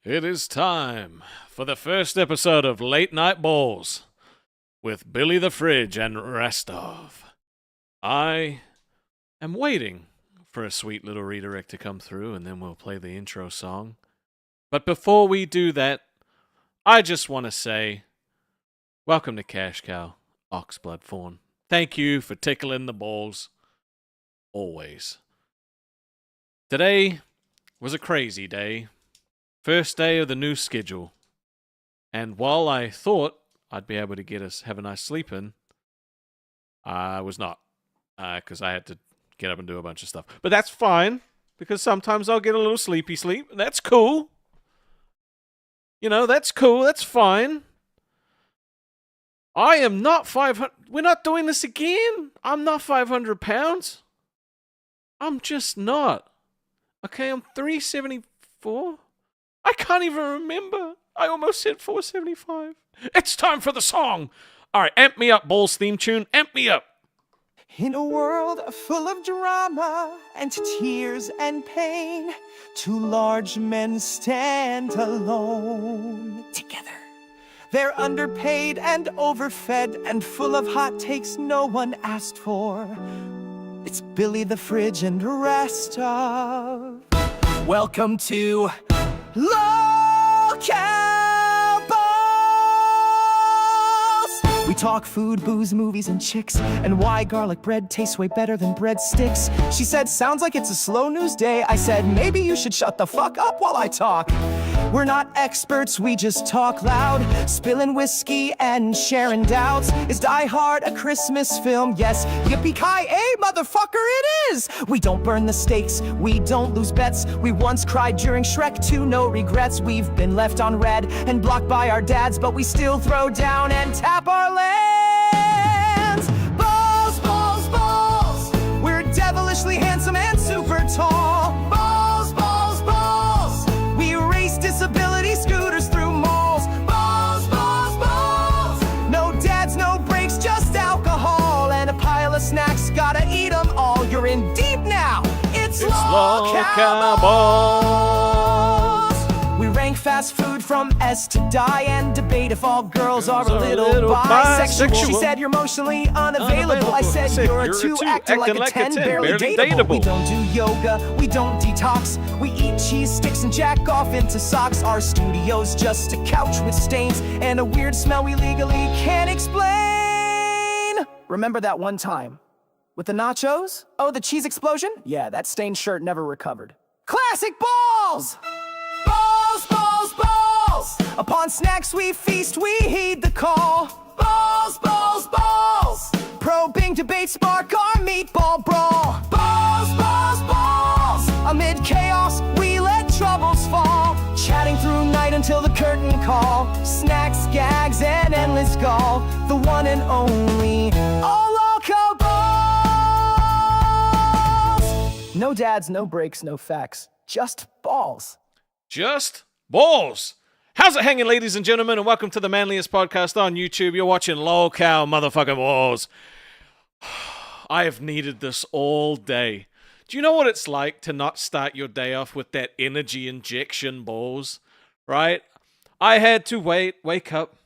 It is time for the first episode of Late Night Balls with Billy the Fridge and Restov. I am waiting for a sweet little redirect to come through, and then we'll play the intro song. But before we do that, I just want to say, welcome to Cash Cow, Oxblood Fawn. Thank you for tickling the balls. Always. Today was a crazy day. First day of the new schedule. And while I thought I'd be able to have a nice sleep in, I was not. Because I had to get up and do a bunch of stuff. But that's fine, because sometimes I'll get a little sleepy sleep. That's cool. You know, that's cool. That's fine. I am not 500... We're not doing this again. I'm not 500 pounds. I'm just not. Okay, I'm 374. I can't even remember. I almost said 475. It's time for the song. All right, amp me up, Balls theme tune. Amp me up. In a world full of drama and tears and pain, two large men stand alone together. They're underpaid and overfed and full of hot takes no one asked for. It's Billy the Fridge and Restov. Welcome to LolcowUniverse. We talk food, booze, movies, and chicks, and why garlic bread tastes way better than breadsticks. She said, sounds like it's a slow news day. I said, maybe you should shut the fuck up while I talk. We're not experts, we just talk loud, spilling whiskey and sharing doubts. Is Die Hard a Christmas film? Yes, yippee-ki-yay, motherfucker, it is! We don't burn the stakes, we don't lose bets. We once cried during Shrek 2, no regrets. We've been left on red and blocked by our dads, but we still throw down and tap our lands. Balls, balls, balls, we're devilishly handsome and super tall. Balls, balls, balls, we race disability scooters through malls. Balls, balls, balls, no dads, no breaks, just alcohol and a pile of snacks, gotta eat them all. You're in deep now, it's LolcowUniverse. We rank fast food from S to die and debate if all girls are a little bisexual. She said you're emotionally unavailable. I said you're a 2 acting like a 10, barely dateable. We don't do yoga, we don't detox. We eat cheese sticks and jack off into socks. Our studio's just a couch with stains and a weird smell we legally can't explain. Remember that one time with the nachos? Oh, the cheese explosion? Yeah, that stained shirt never recovered. Classic balls! Balls, balls, balls! Upon snacks we feast, we heed the call. Balls, balls, balls! Probing debate spark our meatball brawl. Balls, balls, balls! Amid chaos, we let troubles fall. Chatting through night until the curtain call. Snacks, gags, and endless gall. The one and only Loco Balls! No dads, no breaks, no facts. Just balls. Just balls. How's it hanging, ladies and gentlemen, and welcome to the manliest podcast on YouTube. You're watching LolCow motherfucking Balls. I have needed this all day. Do you know what it's like to not start your day off with that energy injection, balls? Right? I had to wake up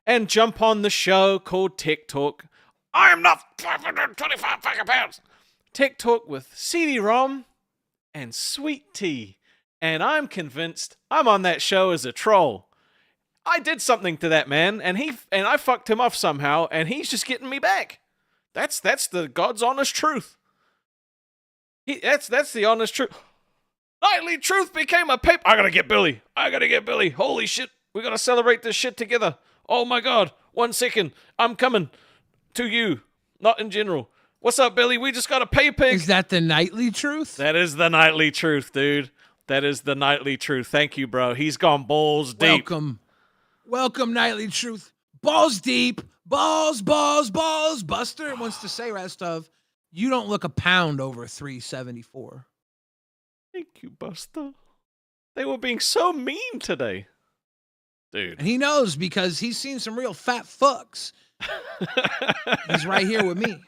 and jump on the show called Tech Talk. I am not 525 fucking pounds. Tech Talk with CD-ROM and Sweet Tea. And I'm convinced I'm on that show as a troll. I did something to that man, and I fucked him off somehow, and he's just getting me back. That's the God's honest truth. That's the honest truth. Nightly Truth became a paper. I gotta get Billy. Holy shit. We gotta celebrate this shit together. Oh my God. 1 second. I'm coming to you. Not in general. What's up, Billy? We just got a pay pig. Is that the Nightly Truth? That is the Nightly Truth, dude. That is the Nightly Truth. Thank you, bro. He's gone balls deep. Welcome, Nightly Truth. Balls deep. Balls, balls, balls. Buster wants to say, Restov, you don't look a pound over 374. Thank you, Buster. They were being so mean today. Dude. And he knows because he's seen some real fat fucks. He's right here with me.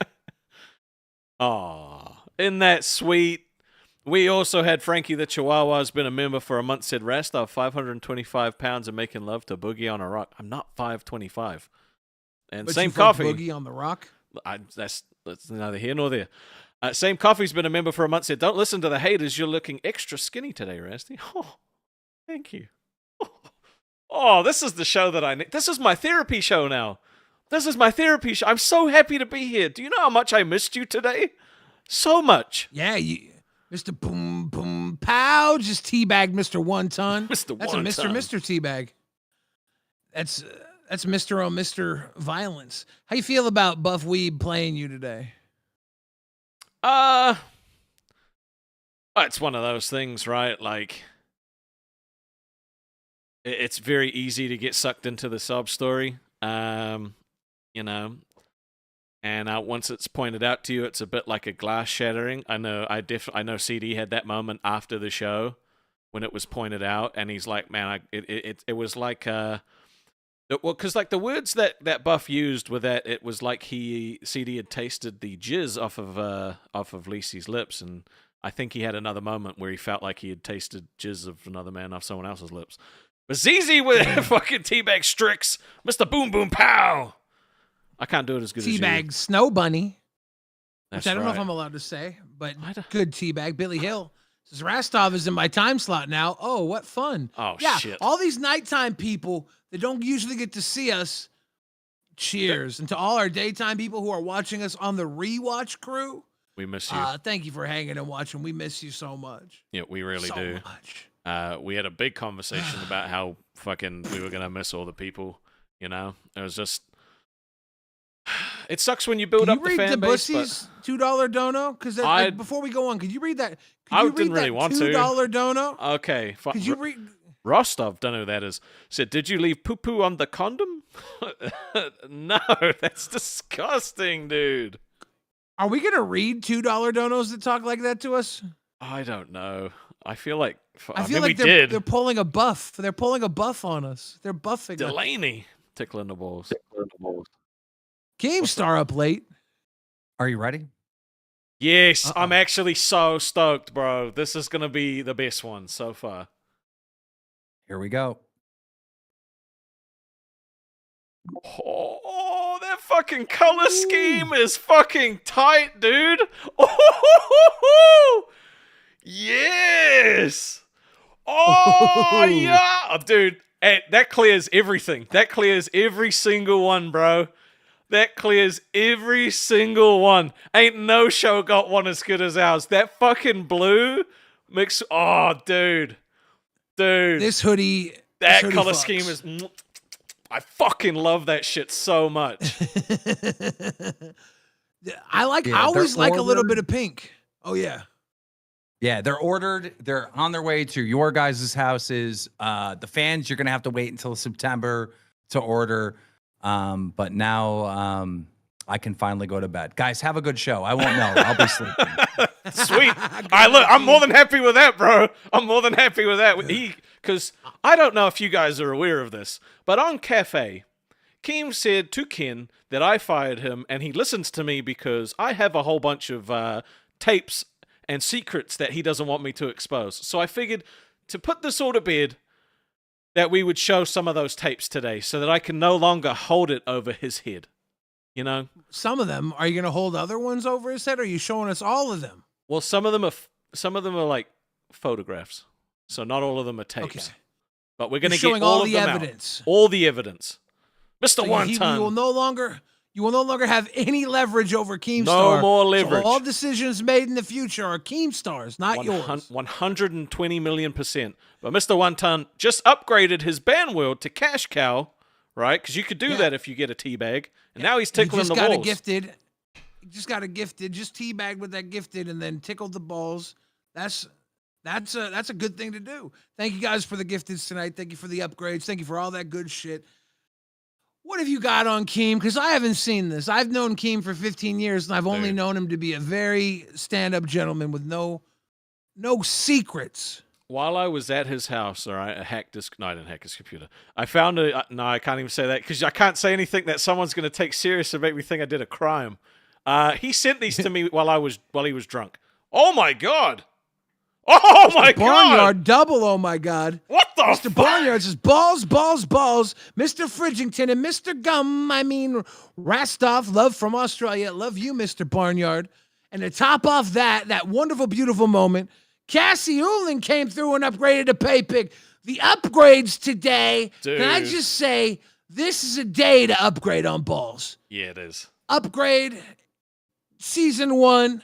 Aw, isn't that sweet? We also had Frankie the Chihuahua has been a member for a month. Said rest of 525 pounds and making love to Boogie on a rock. I'm not 525. And But same you fucked coffee. Boogie on the rock. That's neither here nor there. Same coffee's been a member for a month. Said don't listen to the haters. You're looking extra skinny today, Rusty. Oh, thank you. Oh, this is the show that I need. This is my therapy show now. This is my therapy show. I'm so happy to be here. Do you know how much I missed you today? So much. Yeah, Mr. Boom Boom Pow just teabagged Mr. One Ton. Mr. That's One a Mr. Ton. Mr. Teabag. That's Mr. on Mr. Violence. How you feel about Buff Weeb playing you today? It's one of those things, right? Like, it's very easy to get sucked into the sob story, you know. And once it's pointed out to you, it's a bit like a glass shattering. I know CD had that moment after the show when it was pointed out, and he's like, "Man, it was like well, because like the words that Buff used were that it was like CD had tasted the jizz off of Lacey's lips, and I think he had another moment where he felt like he had tasted jizz of another man off someone else's lips. But ZZ with fucking Teabag Strix, Mr. Boom Boom Pow. I can't do it as good as you. Teabag Snow Bunny. That's Which I don't know if right. I'm allowed to say, but good Teabag. Billy Hill says Rastov is in my time slot now. Oh, what fun. Oh, yeah, shit. all these nighttime people that don't usually get to see us, cheers. And to all our daytime people who are watching us on the rewatch crew, We miss you. thank you for hanging and watching. We miss you so much. Yeah, we really so do. much. We had a big conversation about how fucking we were going to miss all the people, you know? It was just... It sucks when you build Can up you the read fan the base, Bussy's but... $2 dono? Because before we go on, could you read that? I didn't really want to. $2 dono? Okay. Could you read... Rostov, don't know who that is, said, did you leave poo-poo on the condom? No, that's disgusting, dude. Are we going to read $2 donos that talk like that to us? I don't know. I feel like... I feel mean, like we did. they're pulling a buff. They're pulling a buff on us. They're buffing us. Delaney. Tickling the balls. Keemstar up late. Are you ready? Yes, I'm actually so stoked, bro. This is going to be the best one so far. Here we go. Oh, that fucking color scheme is fucking tight, dude. Oh, yes. Oh, yeah. Oh, dude, that clears everything. That clears every single one, bro. That clears every single one. Ain't no show got one as good as ours. That fucking blue mix. Oh, dude. Dude. This hoodie. That hoodie color fucks. scheme is... I fucking love that shit so much. I always like a little bit of pink. Oh, yeah. Yeah, they're ordered. They're on their way to your guys' houses. The fans, you're going to have to wait until September to order. But now I can finally go to bed. Guys, have a good show. I won't know. I'll be sleeping. Sweet. I'm more than happy with that, bro. I'm more than happy with that. Because I don't know if you guys are aware of this, but on Cafe, Keem said to Ken that I fired him, and he listens to me because I have a whole bunch of tapes and secrets that he doesn't want me to expose. So I figured to put this all to bed, that we would show some of those tapes today so that I can no longer hold it over his head. You know? Some of them. Are you going to hold other ones over his head, or are you showing us all of them? Well, some of them are like photographs. So not all of them are tapes. Okay. But we're going to You're get showing all all of the them evidence. out. All the evidence. Mr. So One you Ton. will no longer have any leverage over Keemstar. No more leverage. So all decisions made in the future are Keemstar's, not yours. 120,000,000%. But Mr. One Ton just upgraded his band world to Cash Cow, right? Because you could do that if you get a tea bag. And now he's tickling the balls. He just got a gifted. Just teabagged with that gifted, and then tickled the balls. That's a good thing to do. Thank you guys for the gifteds tonight. Thank you for the upgrades. Thank you for all that good shit. What have you got on Keem? Because I haven't seen this. I've known Keem for 15 years, and I've only known him to be a very stand-up gentleman with no secrets. While I was at his house, all right, I didn't hack his computer. I found no, I can't even say that because I can't say anything that someone's going to take serious and make me think I did a crime. He sent these to me while he was drunk. Oh my God. Oh my Barnyard God! double, oh my God. What the Mr. fuck? Barnyard says balls, balls, balls. Mr. Fridgington and Mr. Rastov, love from Australia. Love you, Mr. Barnyard. And to top off that wonderful, beautiful moment, Cassie Ullin came through and upgraded to Pay Pig. The upgrades today, Dude. can I just say, this is a day to upgrade on balls. Yeah, it is. Upgrade, season 1,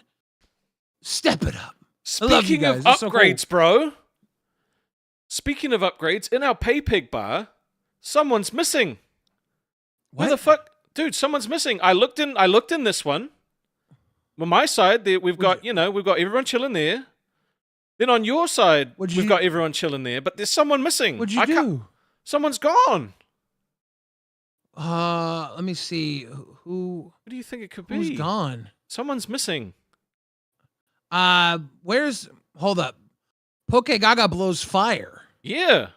step it up. I love you Speaking of guys. You're so cool. upgrades, bro. Speaking of upgrades, in our Pay Pig bar, someone's missing. What? Where the fuck? Dude, someone's missing. I looked in this one. On my side, we've got everyone chilling there. Then on your side, we've got everyone chilling there, but there's someone missing. What'd you do? Someone's gone. Let me see. Who What do you think it could be? who's gone? Someone's missing. Hold up. Poke Gaga blows fire. Yeah.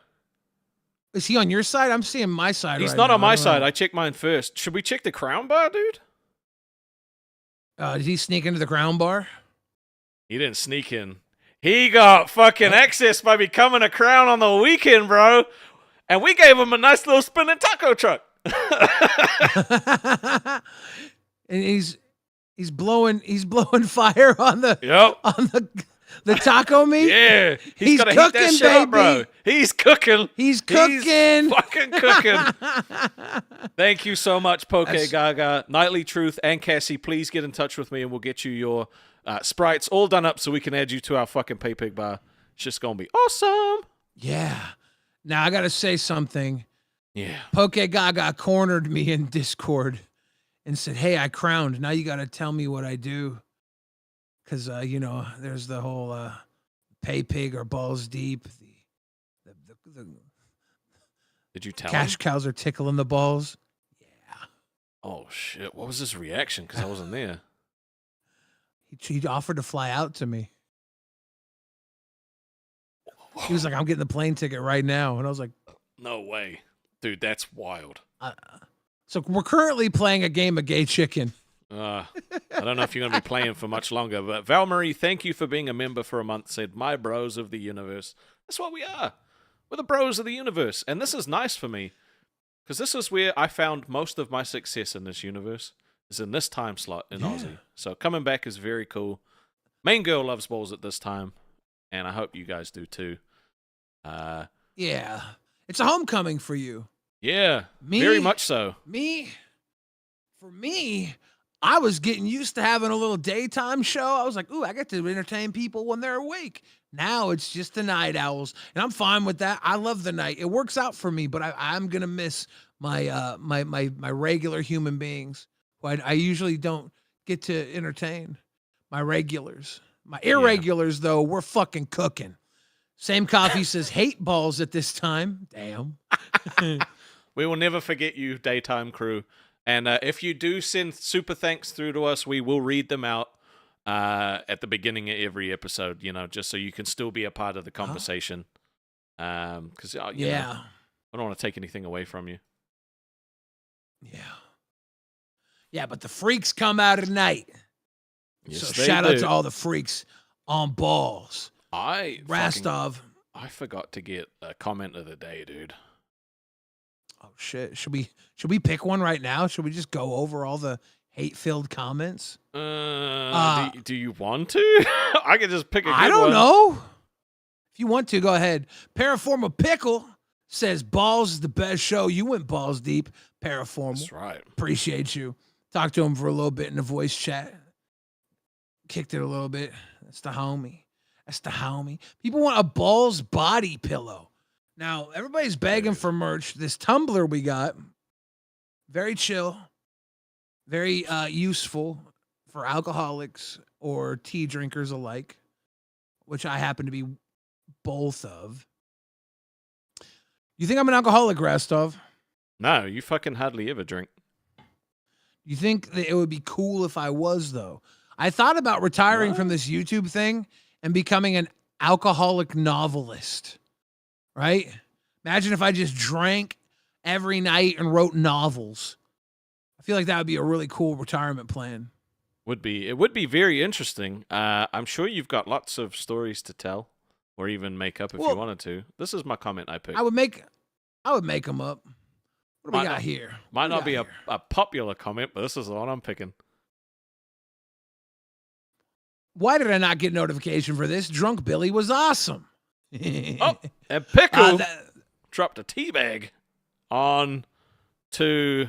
Is he on your side? I'm seeing my side. He's right not now. on my I don't side. know. I checked mine first. Should we check the crown bar, dude? Did he sneak into the crown bar? He didn't sneak in. He got fucking access by becoming a crown on the weekend, bro. And we gave him a nice little spinning taco truck. And he's blowing fire on the the taco meat. Yeah. He's gotta heat that cooking, shit up, bro. baby. He's cooking. He's cooking. He's fucking cooking. Thank you so much, Poke Gaga. Nightly Truth and Cassie, please get in touch with me and we'll get you your sprites all done up so we can add you to our fucking Pay Pig bar. It's just going to be awesome. Yeah. Now I got to say something. Yeah. Poke Gaga cornered me in Discord and said, "Hey, I crowned. Now you got to tell me what I do." Because, there's the whole Pay Pig or balls deep. The Did you tell cash him? cows are tickling the balls. Yeah. Oh, shit. What was his reaction? Because I wasn't there. He offered to fly out to me. He was like, "I'm getting the plane ticket right now." And I was like, No way. Dude, that's wild. so we're currently playing a game of gay chicken. I don't know if you're going to be playing for much longer, but Val Marie, thank you for being a member for a month, said, "My bros of the universe." That's what we are. We're the bros of the universe. And this is nice for me because this is where I found most of my success in this universe, is in this time slot in Aussie. So coming back is very cool. Main girl loves balls at this time, and I hope you guys do too. Yeah. It's a homecoming for you. Yeah, Me? very much so. For me, I was getting used to having a little daytime show. I was like, ooh, I get to entertain people when they're awake. Now it's just the night owls, and I'm fine with that. I love the night. It works out for me, but I'm gonna miss my my regular human beings who I usually don't get to entertain. My regulars. My irregulars, though, we're fucking cooking. Same Coffee says hate balls at this time. Damn. We will never forget you, daytime crew. And if you do send super thanks through to us, we will read them out at the beginning of every episode, just so you can still be a part of the conversation. Because, I don't want to take anything away from you. Yeah. Yeah, but the freaks come out at night. Yes, So they shout do. out to all the freaks on balls. Rastov. I forgot to get a comment of the day, dude. Oh shit. Should we pick one right now? Should we just go over all the hate-filled comments? Do you want to? I could just pick a good I don't one. know. If you want to, go ahead. Paraformal Pickle says balls is the best show. You went balls deep. Paraformal. That's right. Appreciate you. Talked to him for a little bit in the voice chat. Kicked it a little bit. That's the homie. People want a balls body pillow. Now, everybody's begging for merch. This tumbler we got, very chill, very useful for alcoholics or tea drinkers alike, which I happen to be both of. You think I'm an alcoholic, Rastov? No, you fucking hardly ever drink. You think that it would be cool if I was, though? I thought about retiring from this YouTube thing and becoming an alcoholic novelist, right? Imagine if I just drank every night and wrote novels. I feel like that would be a really cool retirement plan. It would be very interesting. I'm sure you've got lots of stories to tell. or even make up if Well- you wanted to. This is my comment I picked. I would make them up. What do we Might got not- here? Might What do we not be got here? a popular comment, but this is the one I'm picking. Why did I not get notification for this? Drunk Billy was awesome. Oh, and Pickle that- dropped a teabag on to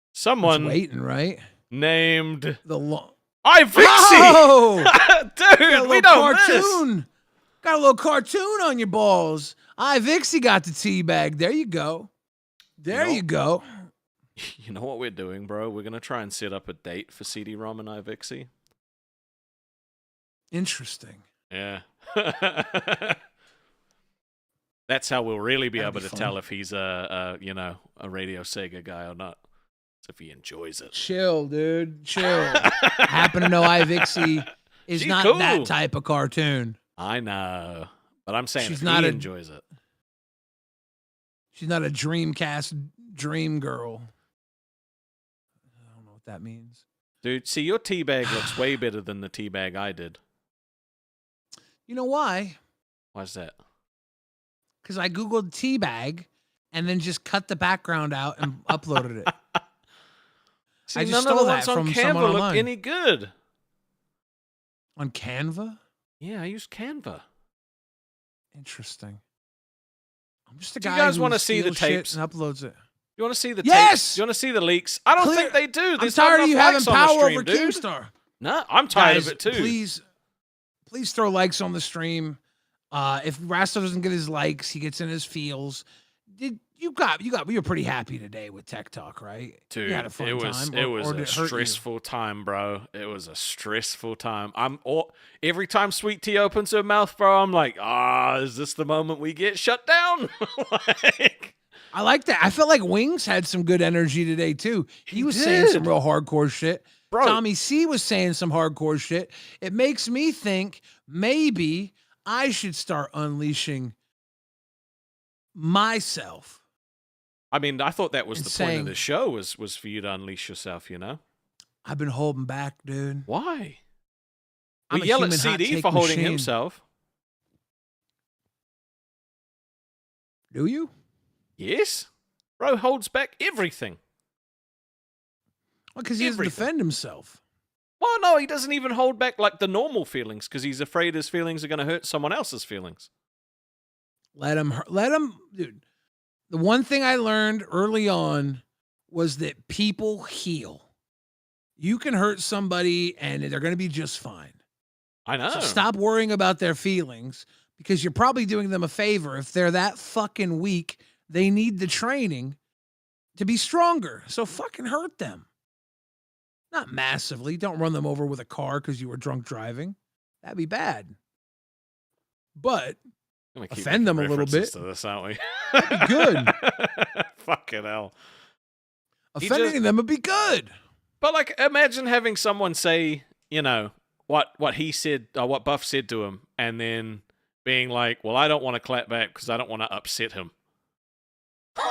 it's someone waiting, right? named The long. iVixie. Oh, got a Dude, little we don't miss. cartoon. Got a little cartoon on your balls. iVixie got the teabag. There you go. There You know- you go. You know what we're doing, bro? We're going to try and set up a date for CD-ROM and iVixie. Interesting. Yeah. That's how we'll really be That'd able be to fun. tell if he's a Radio Sega guy or not. So if he enjoys it. Chill, dude. Chill. I happen to know iVixie is She's not cool. that type of cartoon. I know. But I'm saying She's if not he a- enjoys it. She's not a Dreamcast dream girl. I don't know what that means. Dude, see, your teabag looks way better than the teabag I did. You know why? Why's that? Because I Googled teabag and then just cut the background out and uploaded it. See, I just none of stole the that ones on from Canva someone look online. any good. On Canva? Yeah, I use Canva. Interesting. I'm just a Do guy you guys who wanna see the steals shit tapes? and uploads it. You want to see the Yes! tapes? You want to see the leaks? I don't Clear- think they do. I'm There's not tired of enough you having likes on the power stream, over dude. Keemstar. No, I'm tired Guys, of it too. please throw likes on the stream. If Rasta doesn't get his likes, he gets in his feels. We were pretty happy today with Tech Talk, right? Dude, you had a fun it was time. it or was did a it hurt you? stressful time, bro. It was a stressful time. Every time Sweet Tea opens her mouth, bro, I'm like, is this the moment we get shut down? Like, I like that. I felt like Wings had some good energy today too. He was saying did. some real hardcore shit. bro, Tommy C was saying some hardcore shit. It makes me think maybe I should start unleashing myself. I mean, I thought that was and the point of saying- the show was for you to unleash yourself. You know I've been holding back, dude. why? I'm We a yell at human hot CD take for holding machine. himself. Do you? Yes, bro holds back everything. Because he doesn't Everything. defend himself. Well, no, he doesn't even hold back like the normal feelings because he's afraid his feelings are going to hurt someone else's feelings. Let him, dude. The one thing I learned early on was that people heal. You can hurt somebody and they're going to be just fine. I know. So stop worrying about their feelings because you're probably doing them a favor. If they're that fucking weak, they need the training to be stronger. So fucking hurt them. Not massively. Don't run them over with a car because you were drunk driving. That'd be bad. But Gonna keep offend them a making little references bit. To this, aren't we? That'd be good. Fucking hell. He offending just- them would be good. But like, imagine having someone say, you know, what he said, or what Buff said to him, and then being like, "Well, I don't want to clap back because I don't want to upset him."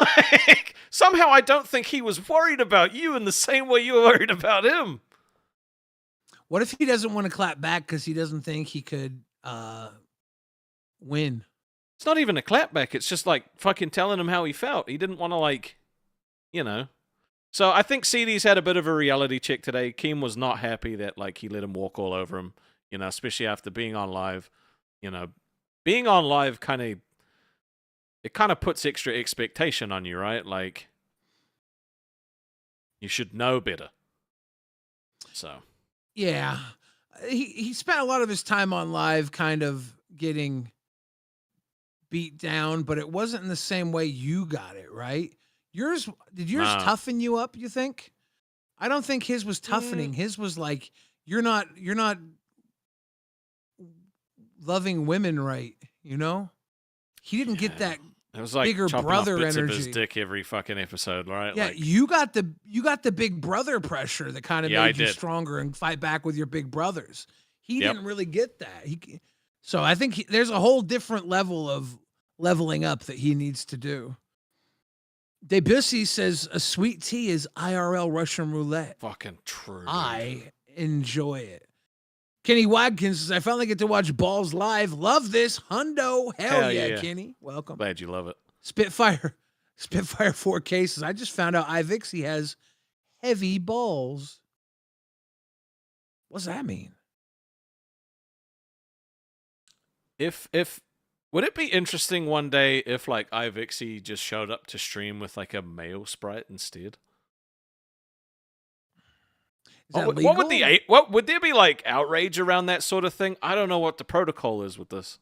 Like, somehow, I don't think he was worried about you in the same way you were worried about him. What if he doesn't want to clap back because he doesn't think he could win? It's not even a clapback. It's just like fucking telling him how he felt. He didn't want to, like, you know. So I think CD's had a bit of a reality check today. Keem was not happy that, like, he let him walk all over him, you know, especially after being on live. You know, being on live kind of puts extra expectation on you, right? Like, you should know better. So, Yeah. He spent a lot of his time on live kind of getting beat down, but it wasn't in the same way you got it, right? Did yours No. toughen you up, you think? I don't think his was toughening. His was like, you're not loving women right, you know? He didn't get Yeah. that. it was like Bigger chopping brother off bits of his energy. dick every fucking episode, right? Yeah, Like, you got the big brother pressure that kind of Yeah, I made you did. stronger and fight back with your big brothers. He Yep. didn't really get that. So I think there's a whole different level of leveling up that he needs to do. Debussy says a sweet tea is IRL Russian roulette. fucking true. dude. I enjoy it. Kenny Watkins says, I finally get to watch Balls live. Love this. Hundo. Hell yeah, yeah. Kenny. Welcome. Glad you love it. Spitfire 4 cases. I just found out Ivixie has heavy balls. What's that mean? If would it be interesting one day if like Ivixie just showed up to stream with like a male sprite instead? Is that What legal? would there be like outrage around that sort of thing? I don't know what the protocol is with this.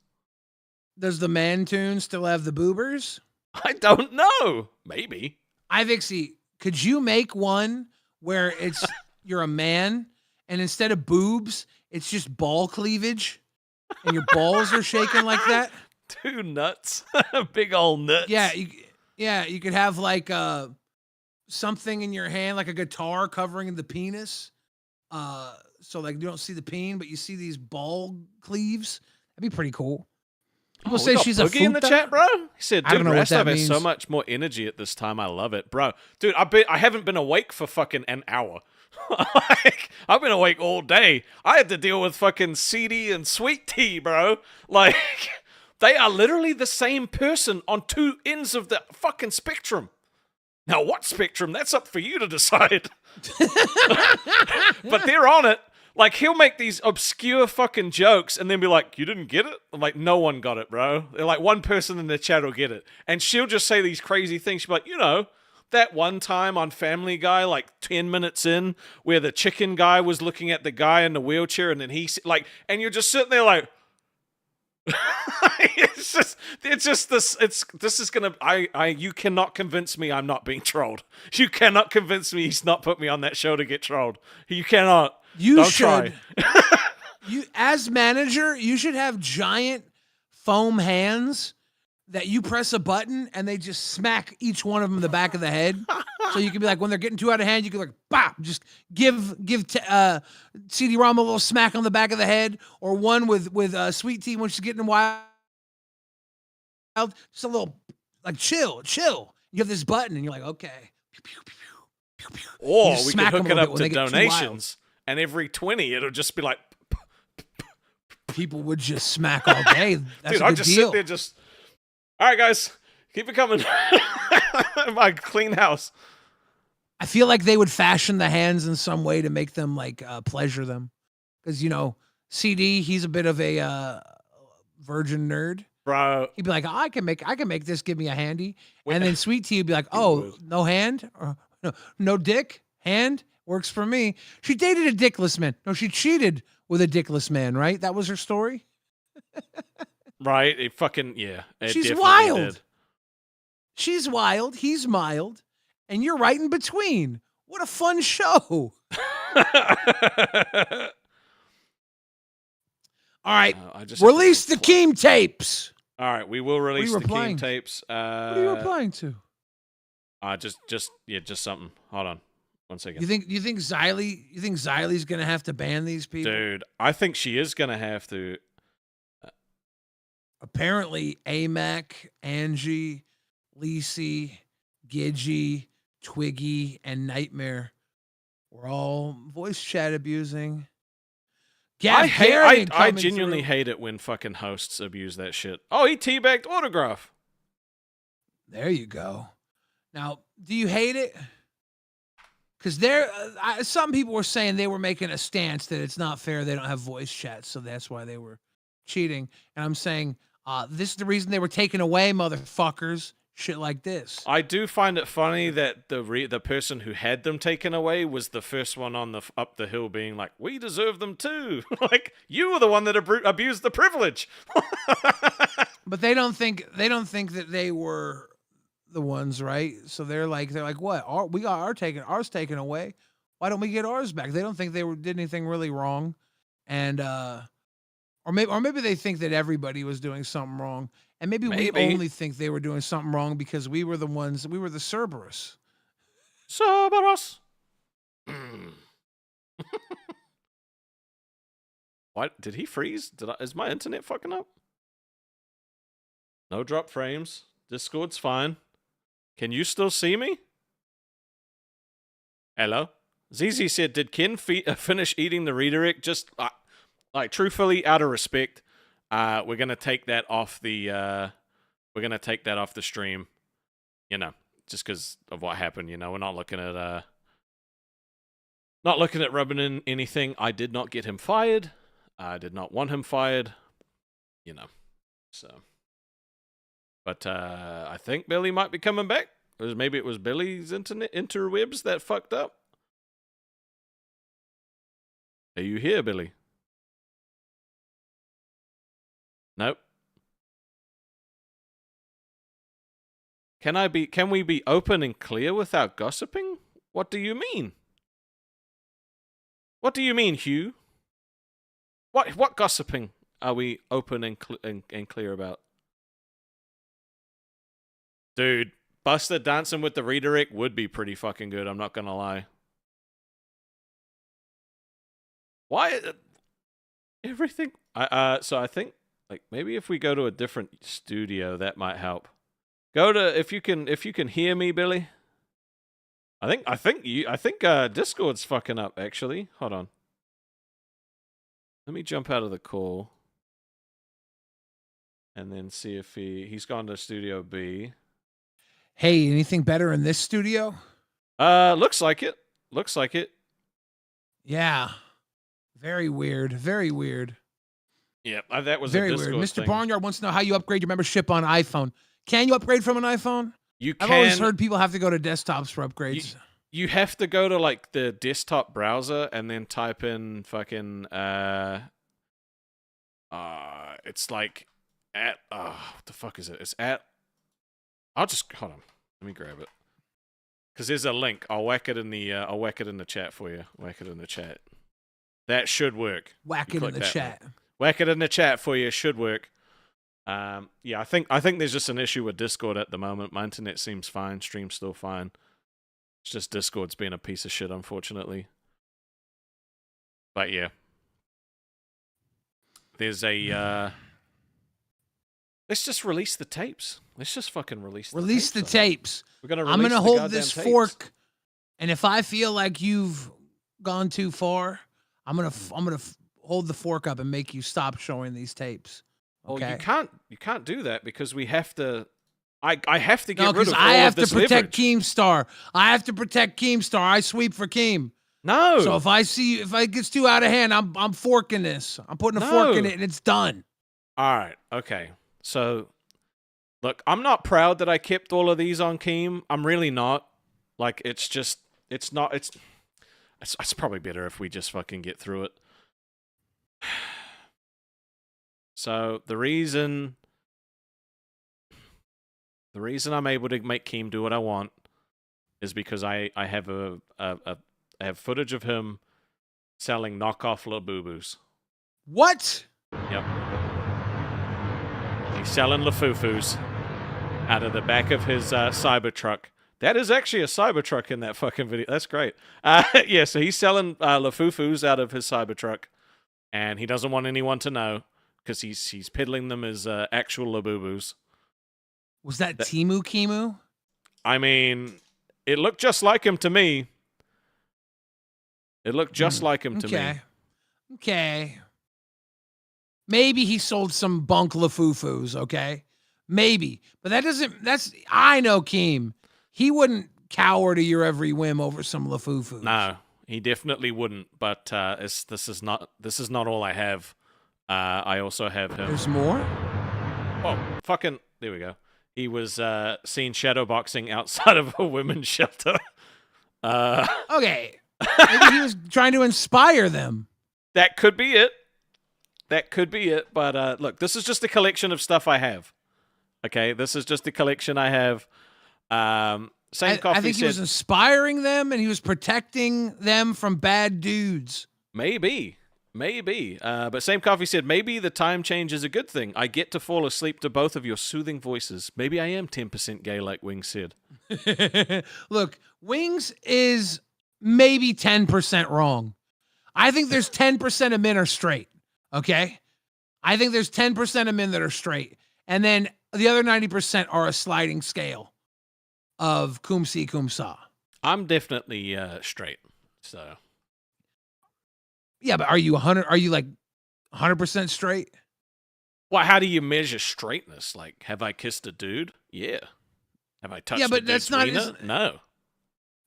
Does the man tune still have the boobers? I don't know. Maybe. Ivixie, could you make one where it's you're a man and instead of boobs, it's just ball cleavage and your balls are shaking like that? Two nuts. Big old nuts. Yeah, you could have like something in your hand, like a guitar covering the penis. So like you don't see the peen, but you see these ball cleaves. That'd be pretty cool. People say she's a Boogie in the futa. chat, bro. He said, I don't "Dude, know what that Rastov has so means. much more energy at this time. I love it, bro. Dude, I haven't been awake for fucking an hour. Like, I've been awake all day. I had to deal with fucking CD and Sweet Tea, bro. Like, they are literally the same person on two ends of the fucking spectrum. Now, what spectrum? That's up for you to decide. But they're on it. Like, he'll make these obscure fucking jokes and then be like, you didn't get it? I'm like, no one got it, bro. They're like, one person in the chat will get it. And she'll just say these crazy things. She'll be like, you know, that one time on Family Guy, like 10 minutes in, where the chicken guy was looking at the guy in the wheelchair and then and you're just sitting there like, this is gonna, you cannot convince me I'm not being trolled. You cannot convince me he's not put me on that show to get trolled. You cannot. You Don't should. try. You as manager, you should have giant foam hands that you press a button and they just smack each one of them in the back of the head. So you can be like, when they're getting too out of hand, you can like, bop, just give CD-ROM a little smack on the back of the head, or one with Sweet Tea when she's getting wild. Just a little like chill. You have this button and you're like, okay. Or just we could smack 'em hook a it little up bit when to they get too donations, and every 20 it'll just be like, People would just smack all day. That's dude, a I'll good just deal. sit there just, all right, guys, keep it coming. My clean house. I feel like they would fashion the hands in some way to make them like pleasure them, because CD, he's a bit of a virgin nerd. Bro, He'd be like, I can make this. Give me a handy. And then Sweet Tea would be like, oh, no hand or no dick. Hand works for me. She dated a dickless man. No, she cheated with a dickless man. Right? That was her story. right? It fucking yeah. It She's definitely wild. did. She's wild. He's mild, and you're right in between. What a fun show! All right, I just have to release the reply. Keem tapes. All right, we will release the replying? Keem tapes. What are you replying to? Just something. Hold on, one second. You think Xylie's gonna have to ban these people? Dude, I think she is gonna have to. Apparently, AMAC, Angie, Lacey, Gidgy, Twiggy, and Nightmare were all voice chat abusing. I genuinely hate it when fucking hosts abuse that shit. Oh, he teabagged autograph. There you go. Now, do you hate it? Because some people were saying they were making a stance that it's not fair. They don't have voice chat, so that's why they were cheating. And I'm saying this is the reason they were taken away, motherfuckers. Shit like this. I do find it funny that the person who had them taken away was the first one on the up the hill, being like, "We deserve them too." Like, you were the one that abused the privilege. But they don't think that they were the ones, right? So they're like, what? We got ours taken away. Why don't we get ours back? They don't think they did anything really wrong, and or maybe they think that everybody was doing something wrong, and maybe we only think they were doing something wrong because we were the Cerberus. Cerberus. What? Did he freeze? Is my internet fucking up? No drop frames. Discord's fine. Can you still see me? Hello? ZZ said, did Ken finish eating the redirect? like truthfully, out of respect, we're gonna take that off the stream. You know, just because of what happened. You know, we're not looking at rubbing in anything. I did not get him fired. I did not want him fired. You know, so. But I think Billy might be coming back. Maybe it was Billy's interwebs that fucked up. Are you here, Billy? Nope. Can we be open and clear without gossiping? What do you mean? What do you mean, Hugh? What gossiping are we open and clear about? Dude, Buster dancing with the redirect would be pretty fucking good, I'm not gonna lie. Why everything so I think like maybe if we go to a different studio that might help. Go to if you can hear me, Billy. I think Discord's fucking up actually. Hold on. Let me jump out of the call and then see if he's gone to Studio B. Hey, anything better in this studio? Looks like it. Looks like it. Yeah. Very weird. Very weird. Yeah, that was very a Discord weird. Mr. thing. Barnyard wants to know how you upgrade your membership on iPhone. Can you upgrade from an iPhone? You I've can. always heard people have to go to desktops for upgrades. You have to go to like the desktop browser and then type in fucking it's like at what the fuck is it? It's at I'll just hold on. Let me grab it. Cuz there's a link. I'll whack it in the chat for you. Whack it in the chat. That should work. Whack it in the chat. Whack it in the chat for you. It should work. Yeah, I think there's just an issue with Discord at the moment. My internet seems fine. Stream's still fine. It's just Discord's being a piece of shit, unfortunately. But yeah. There's a let's just release the tapes. Let's just fucking release the tapes. We're gonna I'm gonna hold this tapes. fork, and if I feel like you've gone too far, I'm gonna hold the fork up and make you stop showing these tapes. Okay? Well, you can't do that because we have to. I have to get rid of all I have of this to protect leverage. Keemstar. I have to protect Keemstar. I sweep for Keem. No. So if it gets too out of hand, I'm forking this. I'm putting a fork in it, and it's done. All right. Okay. So, look, I'm not proud that I kept all of these on Keem. I'm really not. Like, it's probably better if we just fucking get through it. So the reason I'm able to make Keem do what I want is because I have I have footage of him selling knockoff Labubus. What? Yep. He's selling Lafufus out of the back of his Cybertruck. That is actually a Cybertruck in that fucking video. That's great. Yeah, so he's selling Lafufus out of his Cybertruck, and he doesn't want anyone to know because he's peddling them as actual Labubus. Was that Timu Kimu? I mean, it looked just like him to me. It looked just like him to me. Okay. Maybe he sold some bunk Lafufus, okay? Maybe. But I know Keem. He wouldn't cower to your every whim over some Lafufus. No, he definitely wouldn't. But this is not all I have. I also have him. There's more? Oh, fucking, there we go. He was seen shadowboxing outside of a women's shelter. Okay. Maybe he was trying to inspire them. That could be it. But look, this is just a collection of stuff I have. Okay, this is just a collection I have. Same Coffee I think said, he was inspiring them and he was protecting them from bad dudes. Maybe. But Same Coffee said, maybe the time change is a good thing. I get to fall asleep to both of your soothing voices. Maybe I am 10% gay like Wings said. Look, Wings is maybe 10% wrong. I think there's 10% of men are straight. Okay? I think there's 10% of men that are straight. And then the other 90% are a sliding scale of kumsi kumsa. I'm definitely straight. So yeah, but are you 100? Are you like 100% straight. Well, how do you measure straightness? Like, have I kissed a dude? Yeah. Have I touched Yeah, a but that's dude's not- wiener? it's- No.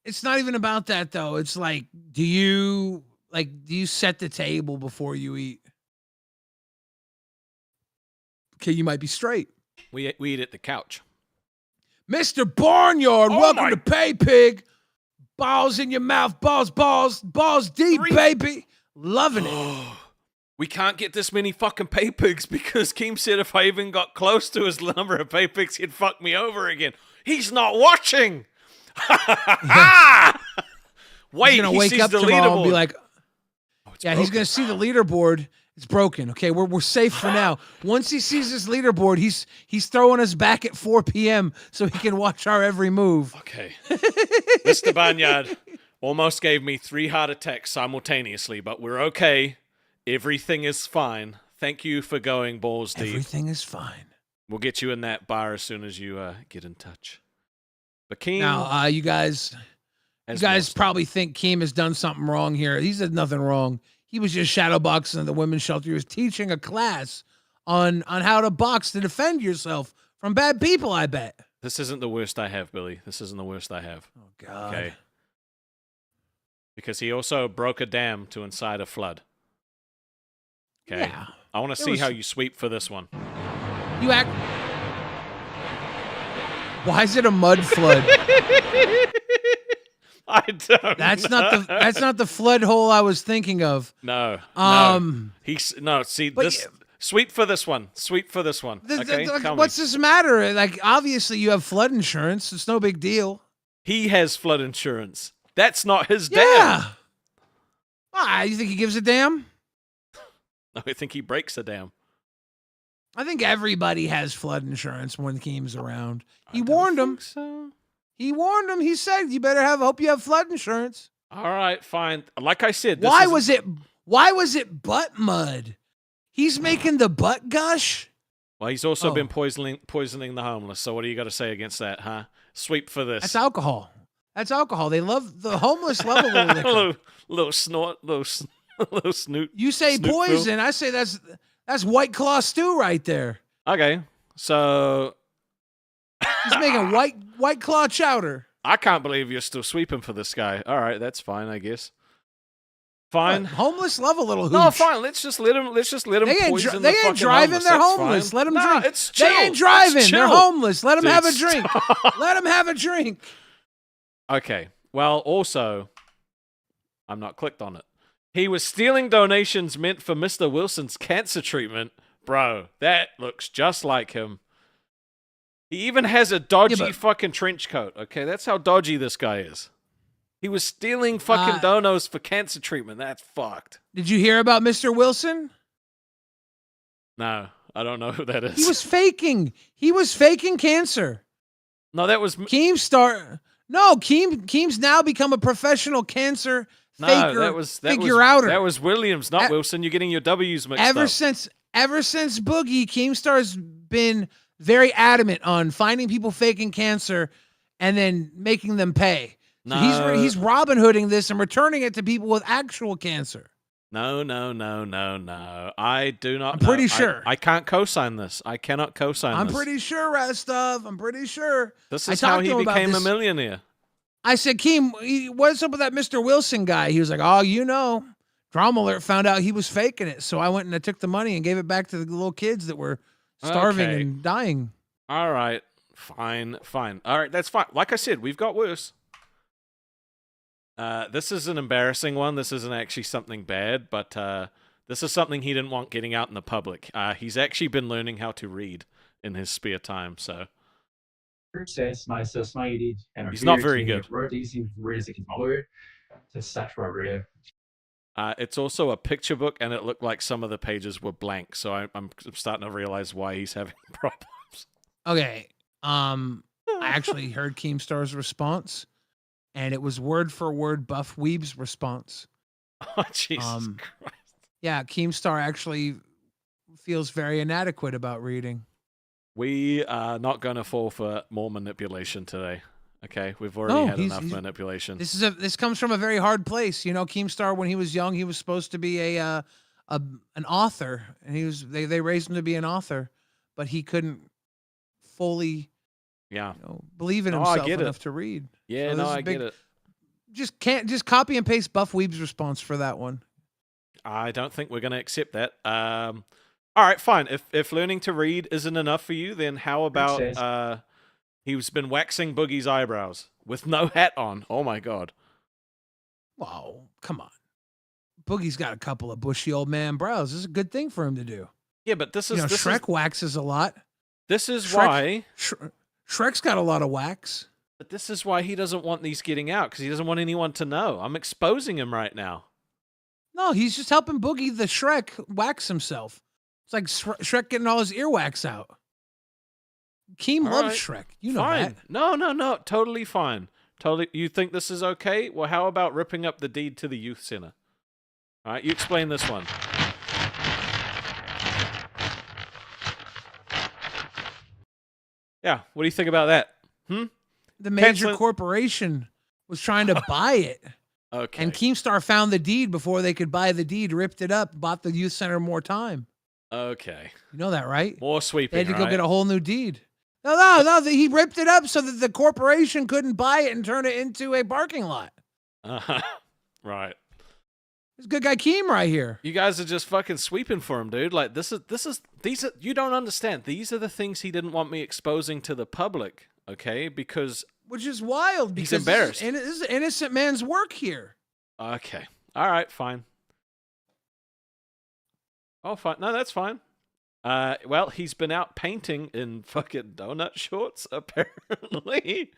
It's not even about that though. It's like, do you set the table before you eat? Okay, you might be straight. We eat at the couch. Mr. Barnyard, Oh welcome my- to Pay Pig. Balls in your mouth, balls deep, baby. Loving it. We can't get this many fucking pay pigs because Keem said if I even got close to his number of pay pigs, he'd fuck me over again. He's not watching. Wait, He's gonna he wake sees up the tomorrow leaderboard. and be like, It's yeah, he's broken. gonna see the leaderboard. It's broken. Okay, we're safe for now. Once he sees this leaderboard, he's throwing us back at 4 p.m. so he can watch our every move. Okay. Mr. Barnyard almost gave me 3 heart attacks simultaneously, but we're okay. Everything is fine. Thank you for going balls deep. Everything is fine. We'll get you in that bar as soon as you get in touch. But Keem Now, you guys has lost. probably think Keem has done something wrong here. He did nothing wrong. He was just shadowboxing at the women's shelter. He was teaching a class on how to box to defend yourself from bad people, I bet. This isn't the worst I have, Billy. This isn't the worst I have. Oh, God. Okay. Because he also broke a dam to incite a flood. Okay. Yeah. I want to It see was- how you sweep for this one. You act. Why is it a mud flood? I don't. That's know. not the flood hole I was thinking of. No. He's no. See but this. Sweep for this one. Sweep for this one. Okay. Tell me. What's this matter? Like, obviously you have flood insurance. It's no big deal. He has flood insurance. That's not his dam. Yeah. Ah, you think he gives a damn? No, I think he breaks a dam. I think everybody has flood insurance when Keem's around. He I don't warned him. think so. He warned him. He said, "You better hope you have flood insurance." All right, fine. Like I said, Why was it butt mud? He's making the butt gush. Well, he's also Oh. been poisoning the homeless. So what do you got to say against that, huh? Sweep for this. That's alcohol. That's alcohol. They love the homeless. Love a little liquor. little snort, little snoot. You say Snoot poison. I say that's White Claw stew right there. Okay, so He's making white claw chowder. I can't believe you're still sweeping for this guy. All right, that's fine, I guess. Fine. What? Homeless love a little hooch. No, fine. Let's just let him. They ain't, poison they the ain't fucking driving. homeless. They're That's homeless. fine. Let them Nah, drink. It's chill. They ain't driving. It's They're chill. homeless. Let them Dude, have a drink. stop. Let them have a drink. Okay. Well, also, I'm not clicked on it. He was stealing donations meant for Mr. Wilson's cancer treatment. Bro, that looks just like him. He even has a dodgy Yeah, but- fucking trench coat. Okay, that's how dodgy this guy is. He was stealing fucking donos for cancer treatment. That's fucked. Did you hear about Mr. Wilson? No, I don't know who that is. He was faking. He was faking cancer. No, that was Keemstar. No, Keem's now become a professional cancer faker. that was figure outer. That was Williams, not E- Wilson. You're getting your W's mixed ever up. since Boogie, Keemstar's been very adamant on finding people faking cancer and then making them pay. So No. he's Robin Hooding this and returning it to people with actual cancer. No. I do not. I'm know. pretty sure. I can't co-sign this. I cannot co-sign I'm this. pretty sure, Restov. I'm pretty sure. This I is how talked he to him about became a this. millionaire. I said, Keem, what's up with that Mr. Wilson guy? He was like, oh, Drama Alert found out he was faking it. So I went and I took the money and gave it back to the little kids that were starving Okay. and dying. All right, fine. All right, that's fine. Like I said, we've got worse. This is an embarrassing one. This isn't actually something bad, but this is something he didn't want getting out in the public. He's actually been learning how to read in his spare time, so Says my society and He's not very good. It's also a picture book, and it looked like some of the pages were blank, so I'm starting to realize why he's having problems. Okay. I actually heard Keemstar's response, and it was word for word Buff Weeb's response. Oh, Jesus Um, Christ. Yeah, Keemstar actually feels very inadequate about reading. We are not going to fall for more manipulation today. Okay, we've already had enough manipulation. This comes from a very hard place. You know, Keemstar, when he was young, he was supposed to be a an author, and they raised him to be an author, but he couldn't fully Yeah. believe in No, I himself get it. enough to read. Yeah, So no, this is I get it. Just copy and paste Buff Weeb's response for that one. I don't think we're going to accept that. All right, fine. If learning to read isn't enough for you, then how about he's been waxing Boogie's eyebrows with no hat on? Oh my god. Wow, come on. Boogie's got a couple of bushy old man brows. This is a good thing for him to do. Yeah, but this is Shrek waxes a lot. This is Shrek- why. Shrek's got a lot of wax. But this is why he doesn't want these getting out, because he doesn't want anyone to know. I'm exposing him right now. No, he's just helping Boogie the Shrek wax himself. It's like Shrek getting all his earwax out. Keem All loves right. Shrek. You know Fine. that. No. Totally fine. Totally. You think this is okay? Well, how about ripping up the deed to the youth center? All right, you explain this one. Yeah, what do you think about that? The major Cancel- corporation was trying to buy it. Okay. And Keemstar found the deed before they could buy the deed, ripped it up, bought the youth center more time. Okay. You know that, right? More sweeping. They had to go right? get a whole new deed. No. He ripped it up so that the corporation couldn't buy it and turn it into a parking lot. Right. This good guy Keem right here. You guys are just fucking sweeping for him, dude. Like these are you don't understand. These are the things he didn't want me exposing to the public, okay? Because Which is wild because embarrassed. This is an innocent man's work here. okay. All right, fine. Oh, fine. No, that's fine. Well, he's been out painting in fucking donut shorts, apparently.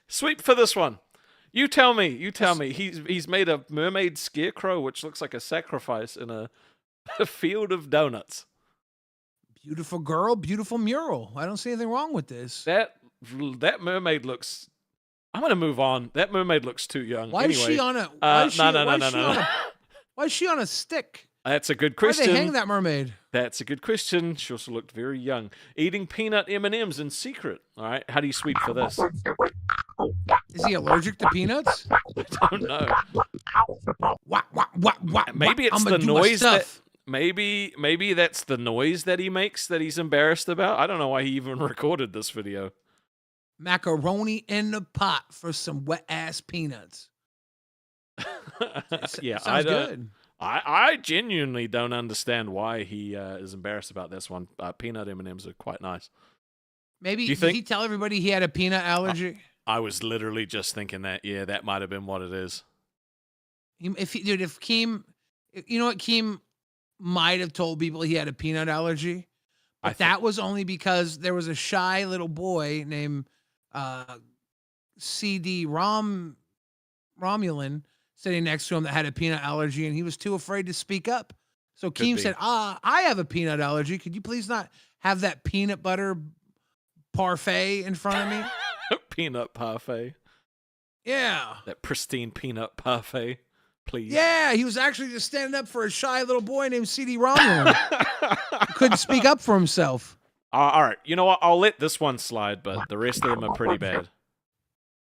Sweep for this one. You tell me. He's made a mermaid scarecrow, which looks like a sacrifice in a field of donuts. Beautiful girl, beautiful mural. I don't see anything wrong with this. That mermaid looks. I'm gonna move on. That mermaid looks too young. Why anyway, is she on a? no. Why is she on a stick? That's a good Why question. they hang that mermaid? That's a good question. She also looked very young. Eating peanut M&Ms in secret. All right. How do you sweep for this? Is he allergic to peanuts? I don't know. What? Maybe it's I'ma the do my noise that. stuff. Maybe that's the noise that he makes that he's embarrassed about. I don't know why he even recorded this video. Macaroni in the pot for some wet ass peanuts. Yeah, Sounds I don't. good. I genuinely don't understand why he is embarrassed about this one. Peanut M&Ms are quite nice. Maybe You did think- he tell everybody he had a peanut allergy? I was literally just thinking that. Yeah, that might have been what it is. If Keem, you know what, Keem might have told people he had a peanut allergy, but that was only because there was a shy little boy named CD Romulan sitting next to him that had a peanut allergy, and he was too afraid to speak up. So Could Keem be. said, I have a peanut allergy. Could you please not have that peanut butter parfait in front of me? Peanut parfait. Yeah. That pristine peanut parfait, please. Yeah, he was actually just standing up for a shy little boy named CD Romulan. He couldn't speak up for himself. All right. You know what? I'll let this one slide, but the rest of them are pretty bad.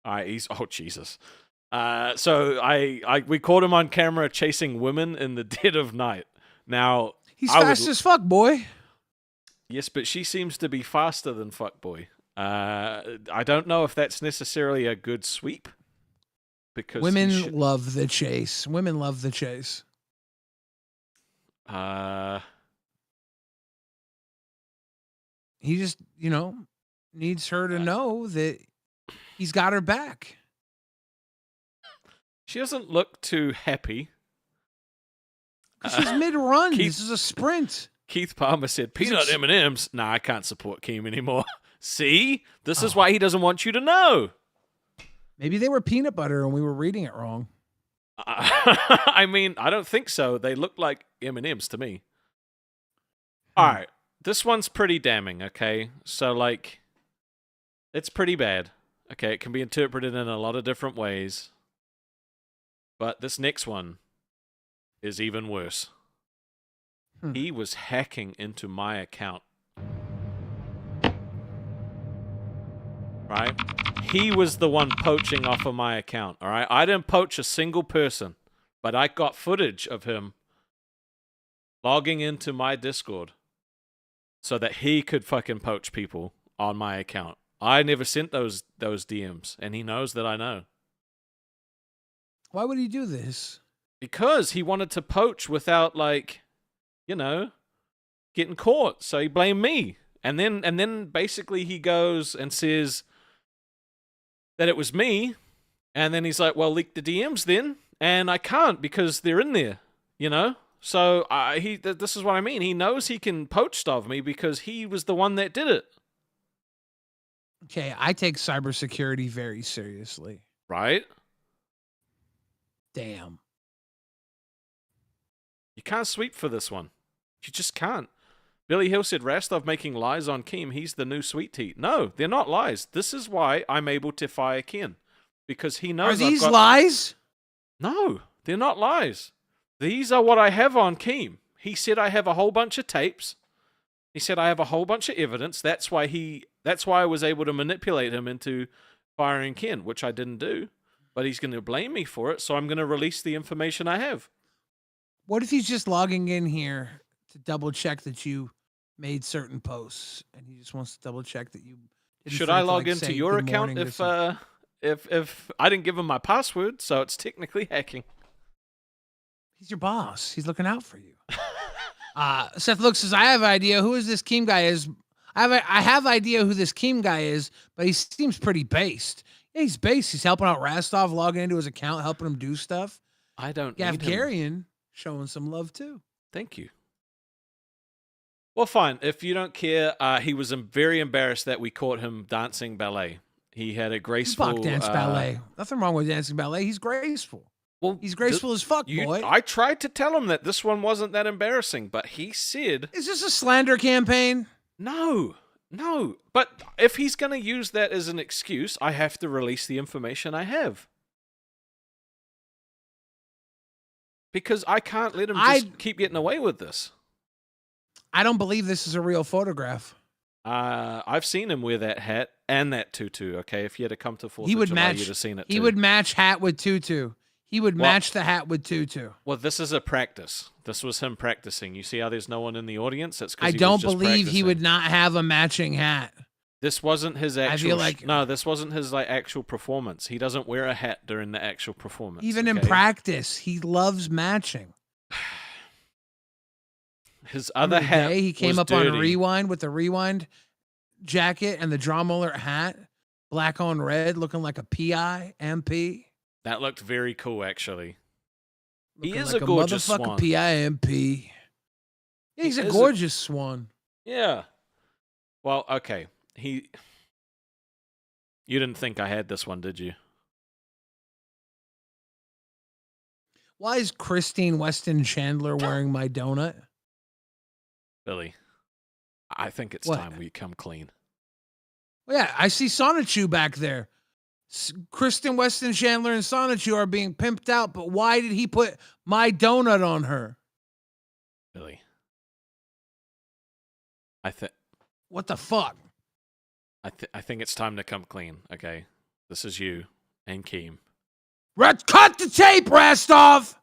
All right. Oh, Jesus. So we caught him on camera chasing women in the dead of night. Now, He's fast as fuck, boy. yes, but she seems to be faster than fuckboy. I don't know if that's necessarily a good sweep. Because Women love the chase. Women love the chase. He just, needs her to know that he's got her back. She doesn't look too happy. 'Cause she's mid-run. Keith- This is a sprint. Keith Palmer said, peanut It's- M&Ms? Nah, I can't support Keem anymore. See? This is why he doesn't want you to know. Maybe they were peanut butter and we were reading it wrong. I mean, I don't think so. They look like M&Ms to me. All right. This one's pretty damning, okay? So, it's pretty bad. Okay, it can be interpreted in a lot of different ways. But this next one is even worse. He was hacking into my account. Right? He was the one poaching off of my account, all right? I didn't poach a single person, but I got footage of him logging into my Discord so that he could fucking poach people on my account. I never sent those DMs, and he knows that I know. Why would he do this? Because he wanted to poach without, like, you know, getting caught. So he blamed me. And then basically he goes and says that it was me. And then he's like, well, leak the DMs then. And I can't because they're in there, you know? So this is what I mean. He knows he can poach stuff me because he was the one that did it. Okay, I take cybersecurity very seriously. Right? Damn. You can't sweep for this one. You just can't. Billy Hill said, Rastov making lies on Keem. He's the new sweet tea. No, they're not lies. This is why I'm able to fire Ken. Because he knows Are these lies? No, they're not lies. These are what I have on Keem. He said I have a whole bunch of tapes. He said I have a whole bunch of evidence. That's why I was able to manipulate him into firing Ken, which I didn't do. But he's going to blame me for it, so I'm going to release the information I have. What if he's just logging in here to double check that you made certain posts, and he just wants to double check that you didn't Should forget I to, log like, into say your good account morning to if I didn't give him my password, so it's technically hacking? He's your boss. He's looking out for you. Seth Luke says, I have an idea who is this Keem guy is. I have idea who this Keem guy is, but he seems pretty based. Yeah, he's based. He's helping out Rastov, logging into his account, helping him do stuff. I don't need him. Gavgarian showing some love too. Thank you. Well, fine. If you don't care, he was very embarrassed that we caught him dancing ballet. He had a graceful... Fuck dance ballet. Nothing wrong with dancing ballet. He's graceful. Well, he's graceful as fuck, boy. I tried to tell him that this one wasn't that embarrassing, but he said... Is this a slander campaign? No. But if he's going to use that as an excuse, I have to release the information I have. Because I can't let him just keep getting away with this. I don't believe this is a real photograph. I've seen him wear that hat and that tutu. Okay, if you had to come to 4th of July, you'd have seen it. He would match hat with tutu. He would match the hat with tutu. Well, this is a practice. This was him practicing. You see how there's no one in the audience? That's because I don't believe he would not have a matching hat. This wasn't his actual. I feel like no, this wasn't his actual performance. He doesn't wear a hat during the actual performance. Even in practice, he loves matching. His other hat. He came up dirty. on Rewind with the Rewind jacket and the John Mueller hat, black on red, looking like a PI MP. That looked very cool, actually. Looking he is like a gorgeous motherfucking swan. PIMP. Yeah, he's a gorgeous swan. Yeah. Well, okay. You didn't think I had this one, did you? Why is Christine Weston Chandler wearing my donut? Billy, I think it's time we come clean. Well, yeah, I see Sonichu back there. Kristen Weston Chandler and Sonichu are being pimped out, but why did he put my donut on her? Billy, what the fuck? I think it's time to come clean. Okay, this is you and Keem. Cut the tape, Rastov.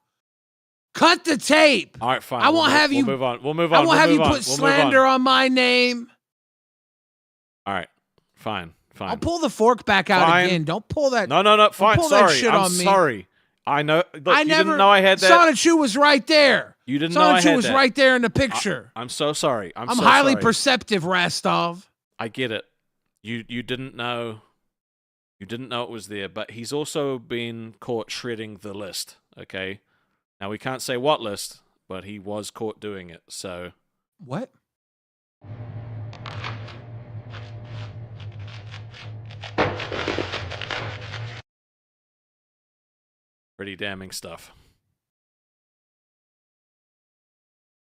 Cut the tape. All right, fine. I won't have you. We'll move on. We'll move on. I won't have you put slander on my name. All right, fine. I'll pull the fork back out again. Don't pull that. No. Fine. Pull Sorry. that shit I'm on me. sorry. I know. Look, you didn't know I had that. Sonichu was right there. You didn't know I had that. Sonichu was right there in the picture. I'm so sorry. I'm so highly sorry. perceptive, Rastov. I get it. You didn't know. You didn't know it was there, but he's also been caught shredding the list. Okay. Now we can't say what list, but he was caught doing it. So what? Pretty damning stuff.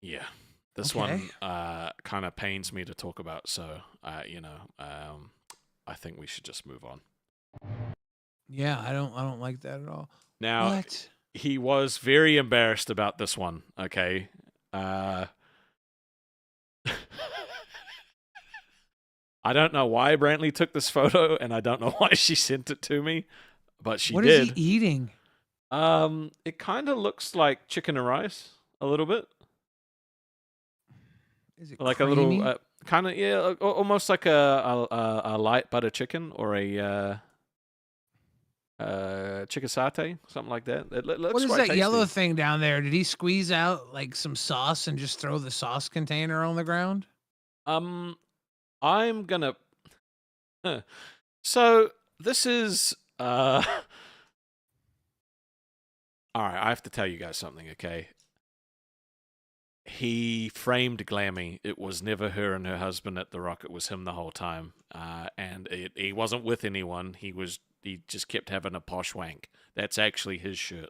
Yeah. This one kind of pains me to talk about, so I think we should just move on. Yeah, I don't like that at all. Now, he was very embarrassed about this one, okay? I don't know why Brantley took this photo, and I don't know why she sent it to me, but she did. What is he eating? It kind of looks like chicken and rice a little bit, Is it like creamy? a little kind of almost like a light butter chicken or a chicken satay, something like that. It What looks is quite that yellow tasty. thing down there? Did he squeeze out like some sauce and just throw the sauce container on the ground? Um, I'm gonna. So this is all right. I have to tell you guys something, okay? He framed Glammy. It was never her and her husband at the Rock. It was him the whole time. And he wasn't with anyone. He just kept having a posh wank. That's actually his shirt.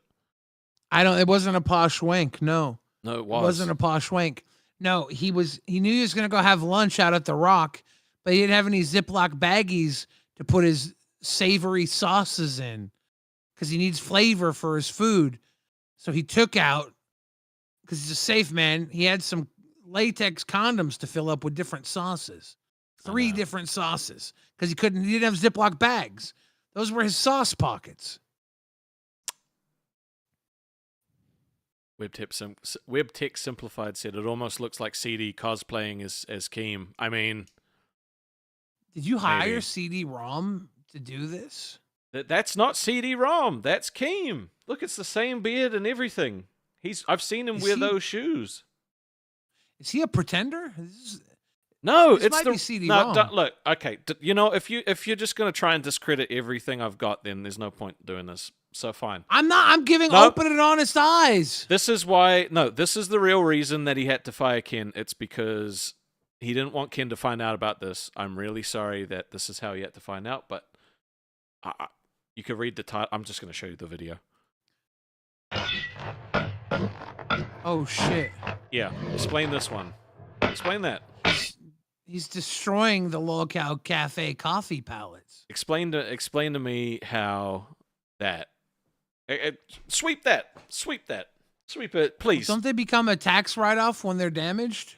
It wasn't a posh wank. No, No, it it was. wasn't a posh wank. No, he knew he was going to go have lunch out at the Rock, but he didn't have any Ziploc baggies to put his savory sauces in because he needs flavor for his food. So he took out, because he's a safe man, he had some latex condoms to fill up with different sauces. I 3 know. different sauces because he didn't have Ziploc bags. Those were his sauce pockets. WebTech Simplified said it almost looks like CD cosplaying as KEEM. I mean, Did you hire Maybe. CD-ROM to do this? that's not CD-ROM. That's KEEM. Look, it's the same beard and everything. I've seen him Is wear he- those shoes. Is he a pretender? No, This it's might the be CD-ROM. No, look, okay. If you're just gonna try and discredit everything I've got, then there's no point in doing this. So fine. I'm not. I'm giving Nope. open and honest eyes. This is why. No, this is the real reason that he had to fire Ken. It's because he didn't want Ken to find out about this. I'm really sorry that this is how he had to find out, but you can read the title. I'm just gonna show you the video. Oh shit! Yeah, explain this one. Explain that. He's destroying the Lolcow Cafe coffee pallets. Explain to me how that. Sweep that. Sweep that. Sweep it, please. Don't they become a tax write-off when they're damaged?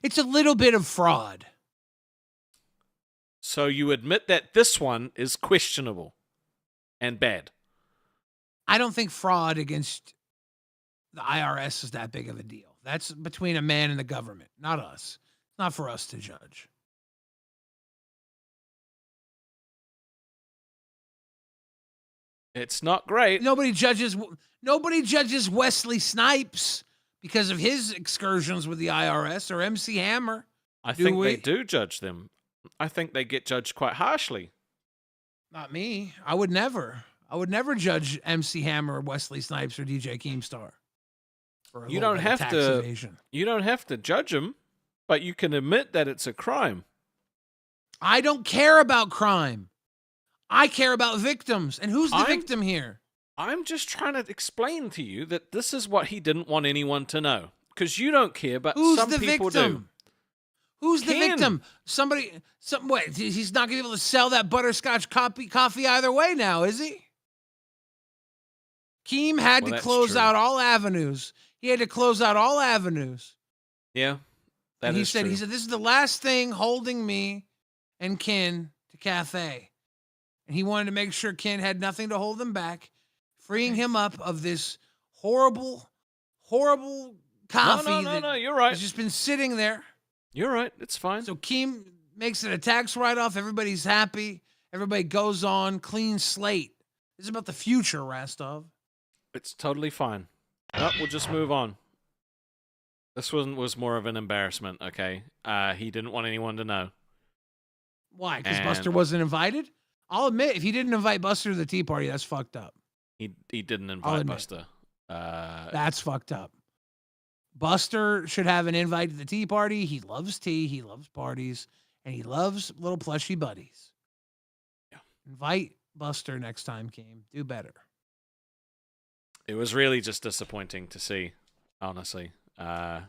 It's a little bit of fraud. So you admit that this one is questionable and bad. I don't think fraud against the IRS is that big of a deal. That's between a man and the government, not us. It's not for us to judge. It's not great. Nobody judges Wesley Snipes because of his excursions with the IRS or MC Hammer. I Do think we? they do judge them. I think they get judged quite harshly. Not me. I would never judge MC Hammer, Wesley Snipes, or DJ Keemstar. For a You little don't bit of have tax to- evasion. You don't have to judge them, but you can admit that it's a crime. I don't care about crime. I care about victims. And who's the victim here? I'm just trying to explain to you that this is what he didn't want anyone to know. Because you don't care, but Who's some the people victim? Who's the Ken. victim? Wait, he's not gonna be able to sell that butterscotch coffee either way now, is he? Keem had Well, to that's close true. out all avenues. He had to close out all avenues. do. Yeah. That And he is said, true. this is the last thing holding me and Ken to Cafe. And he wanted to make sure Ken had nothing to hold him back, freeing him up of this horrible, horrible coffee No, you're right. has just been sitting there. You're right. It's fine. So Keem makes it a tax write-off. Everybody's happy. Everybody goes on. Clean slate. This is about the future, Rastov. It's totally fine. No, we'll just move on. This one was more of an embarrassment, okay? He didn't want anyone to know. Why? Because And- Buster wasn't invited? I'll admit, if he didn't invite Buster to the tea party, that's fucked up. He didn't I'll invite admit. Buster. That's fucked up. Buster should have an invite to the tea party. He loves tea. He loves parties. And he loves little plushy buddies. Yeah. Invite Buster next time, Keem. Do better. It was really just disappointing to see, honestly. Yeah,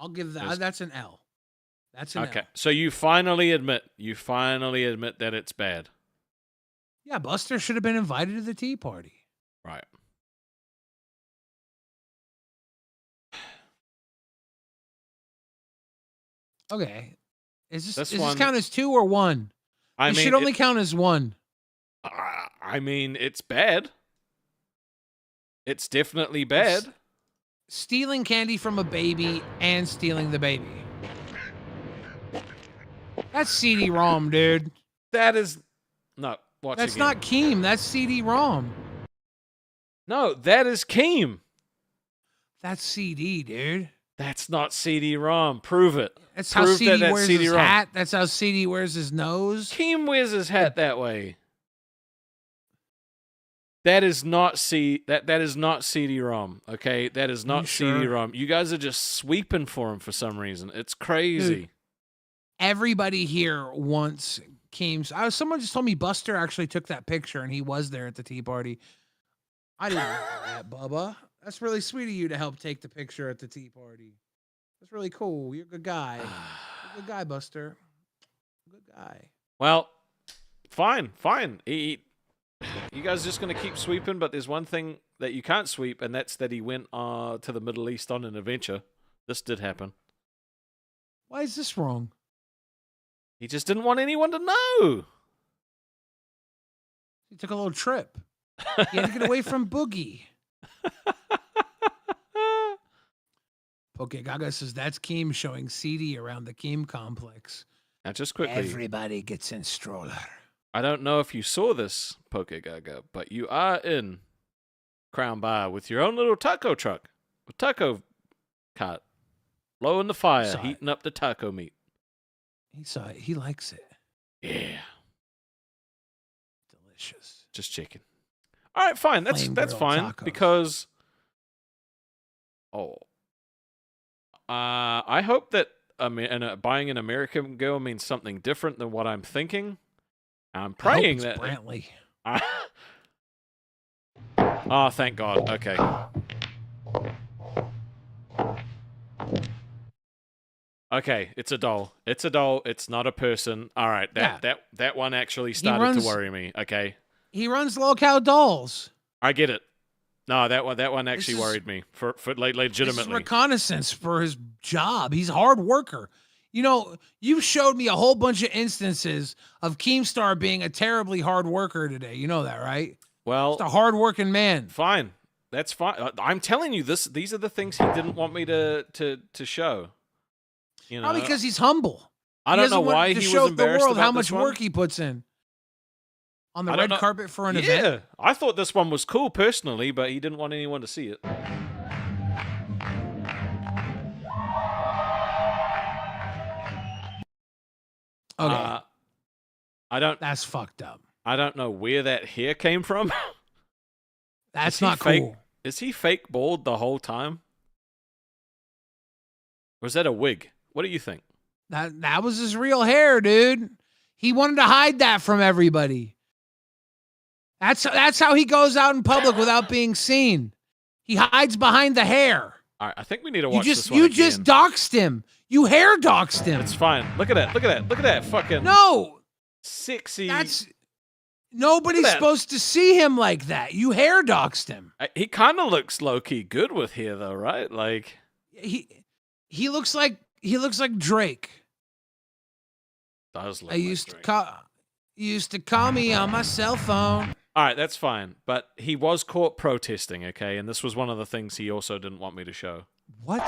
I'll give that. Yes. That's an L. That's an Okay, L. so you finally admit that it's bad. Yeah, Buster should have been invited to the tea party. Right. Okay. Is This this one- count as 2 or 1? I It mean, should only count as one. I mean, it's bad. It's definitely bad. Stealing candy from a baby and stealing the baby. That's CD-ROM, dude. That is no. Watch That's again. not KEEM. That's CD-ROM. No, that is KEEM. That's CD, dude. That's not CD-ROM. Prove it. That's how Prove CD that's wears his CD-ROM. hat. That's how CD wears his nose. KEEM wears his hat that way. That is not that is not CD-ROM. Okay, that is not sure? CD-ROM. You guys are just sweeping for him for some reason. It's crazy. Dude, everybody here wants KEEMs. Someone just told me Buster actually took that picture and he was there at the tea party. I didn't know that, Bubba. That's really sweet of you to help take the picture at the tea party. That's really cool. You're a good guy. You're a good guy, Buster. Good guy. Well, fine. You guys are just going to keep sweeping, but there's one thing that you can't sweep, and that's that he went to the Middle East on an adventure. This did happen. Why is this wrong? He just didn't want anyone to know. He took a little trip. He had to get away from Boogie. Poke Gaga says that's KEEM showing CD around the KEEM complex. Now, just quickly, Everybody gets in stroller. I don't know if you saw this, Poke Gaga, but you are in Crown Bar with your own little taco truck, a taco cart, low in the fire, Saw it. heating up the taco meat. He saw it. He likes it. Yeah, Delicious. just checking. All right, fine. That's Flame-grilled fine tacos. because I hope that buying an American Girl means something different than what I'm thinking. I'm praying that Brantley. Oh, thank God. Okay. Okay, it's a doll. It's a doll. It's not a person. All right, that one actually started to worry me. Okay, He runs Local Dolls. I get it. No, that one actually This is- worried me for This is legitimately. reconnaissance for his job. He's a hard worker. You know, you showed me a whole bunch of instances of Keemstar being a terribly hard worker today. You know that, right? Well, Just a hard-working man. fine. That's fine. I'm telling you, these are the things he didn't want me to show. You know, Probably because he's humble. I don't know doesn't want why to he show was the embarrassed world about how this much one. work he puts in on the I don't red know. carpet for an Yeah, event. I thought this one was cool personally, but he didn't want anyone to see it. Okay, I don't. that's fucked up. I don't know where that hair came from. That's Is he not fake? cool. Is he fake bald the whole time? Or is that a wig? What do you think? That was his real hair, dude. He wanted to hide that from everybody. That's how he goes out in public without being seen. He hides behind the hair. All right, I think we need to You watch just this one you again. just doxed him. You hair doxed him. It's fine. Look at that. Look at that. Look at that. Fucking No, sexy. that's nobody's Look at that. supposed to see him like that. You hair doxed him. He kind of looks low key good with hair though, right? Like He looks like Drake. does look. I like used Drake. used to call me on my cell phone. All right, that's fine. But he was caught protesting, okay? And this was one of the things he also didn't want me to show. What?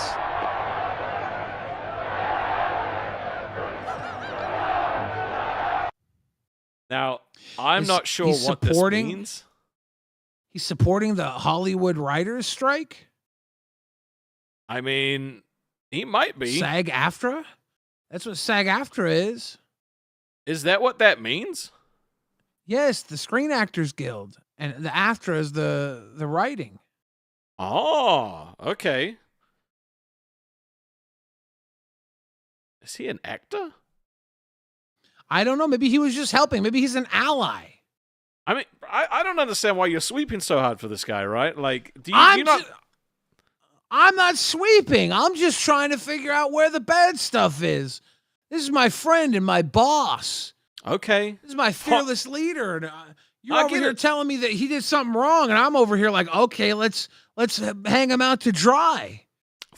Now, I'm He's- not sure he's what this supporting- means. He's supporting the Hollywood writers' strike? I mean, he might be. SAG-AFTRA? That's what SAG-AFTRA is. Is that what that means? Yes, the Screen Actors Guild. And the AFTRA is the writing. Oh, okay. Is he an actor? I don't know. Maybe he was just helping. Maybe he's an ally. I mean, I don't understand why you're sweeping so hard for this guy, right? Like, do I'm you not? I'm not sweeping. I'm just trying to figure out where the bad stuff is. This is my friend and my boss. Okay. This is my fearless leader. And you're I over get here it. telling me that he did something wrong, and I'm over here like, okay, let's hang him out to dry.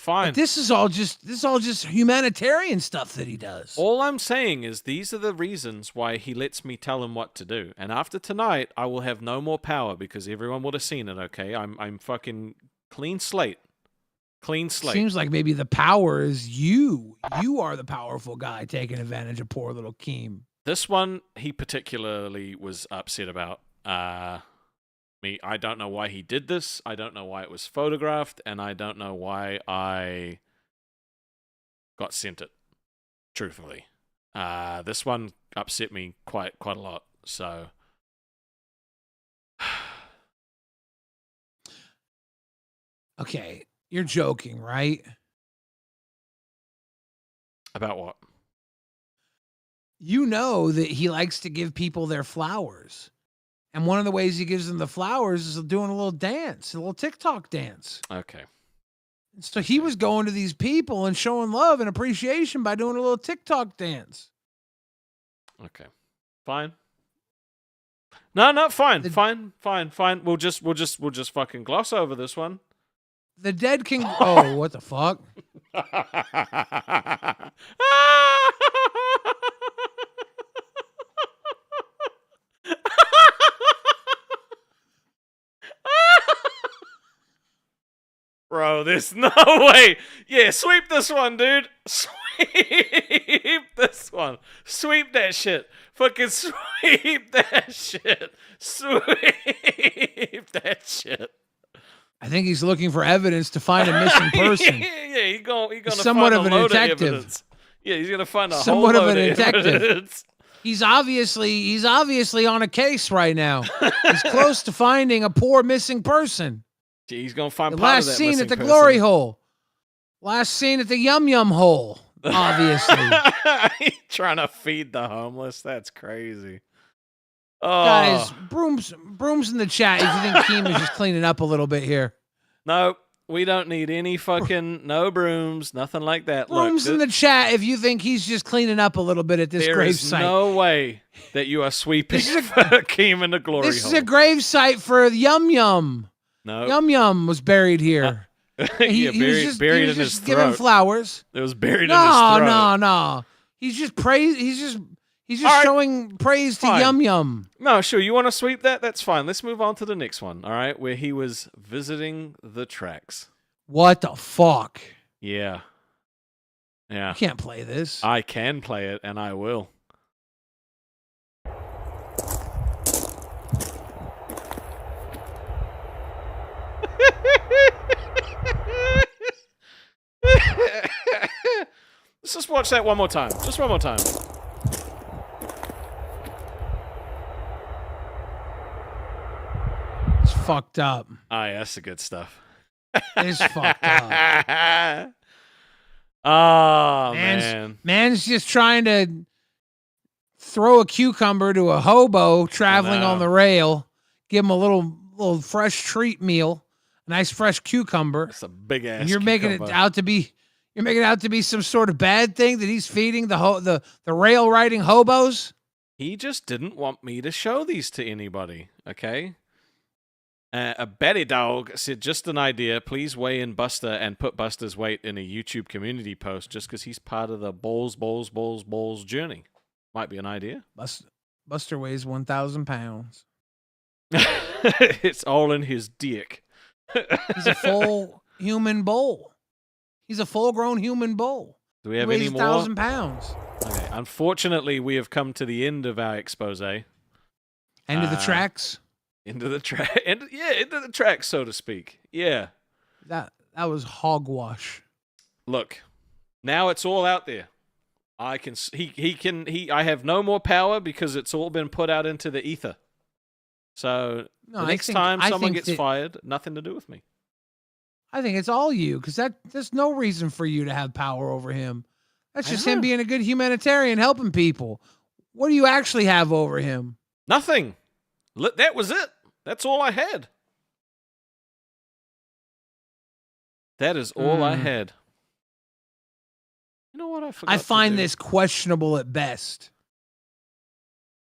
Fine. But this is all just humanitarian stuff that he does. All I'm saying is these are the reasons why he lets me tell him what to do. And after tonight, I will have no more power because everyone would have seen it, okay? I'm fucking clean slate. Clean slate. Seems like maybe the power is you. You are the powerful guy taking advantage of poor little Keem. This one, he particularly was upset about. I don't know why he did this. I don't know why it was photographed, and I don't know why I got sent it. Truthfully, this one upset me quite a lot. So, Okay, you're joking, right? about what? You know that he likes to give people their flowers. And one of the ways he gives them the flowers is doing a little dance, a little TikTok dance. Okay. So he was going to these people and showing love and appreciation by doing a little TikTok dance. Okay. Fine. No, fine. Fine. We'll just fucking gloss over this one. The dead can. Oh, what the fuck? Bro, there's no way. Yeah, sweep this one, dude. Sweep this one. Sweep that shit. Fucking sweep that shit. Sweep that shit. I think he's looking for evidence to find a missing person. yeah, he's gonna somewhat find of a a load detective. Of evidence. Yeah, he's gonna find a Somewhat whole of load a detective. Evidence. He's obviously on a case right now. He's close to finding a poor missing person. He's gonna find The part last of that scene missing at the person. glory hole. Last scene at the yum yum hole. Obviously. Trying to feed the homeless. That's crazy. Oh. Guys, brooms in the chat if you think Keem is just cleaning up a little bit here. No, we don't need any fucking no brooms, nothing like that. Brooms Look, in the chat if you think he's just cleaning up a little bit at this there grave is site. no way that you are sweeping Keem in the glory This is hole. a grave site for Yum Yum. No. Yum Yum was buried here. Yeah, buried in his giving throat. flowers. It was buried in his throat. No. He's just He's just All right. showing praise to Fine. Yum Yum. No, sure. You want to sweep that? That's fine. Let's move on to the next one. All right, where he was visiting the tracks. What the fuck? Yeah. Yeah. I can't play this. I can play it, and I will. Let's just watch that one more time. Just one more time. It's fucked up. Ah, yeah, that's the good stuff. It's fucked up. Oh, man. Man's just trying to throw a cucumber to a hobo traveling on the rail. Give him a little fresh treat meal. A nice fresh cucumber. That's a big ass. And you're making it out to be some sort of bad thing that he's feeding the rail riding hobos. He just didn't want me to show these to anybody, okay? A Betty Dog said, just an idea. Please weigh in Buster and put Buster's weight in a YouTube community post just because he's part of the balls journey. Might be an idea. Buster weighs 1,000 pounds. It's all in his dick. He's a full human bull. He's a full-grown human bull. Do we have he any weighs more? 1,000 pounds. Okay. Unfortunately, we have come to the end of our expose. End of the tracks. Into the track. Into the track, so to speak. Yeah. That was hogwash. Look, now it's all out there. I have no more power because it's all been put out into the ether. So the next time someone gets fired, nothing to do with me. I think it's all you, because there's no reason for you to have power over him. That's just him being a good humanitarian, helping people. What do you actually have over him? Nothing. That was it. That's all I had. That is all I had. You know what? I find this questionable at best.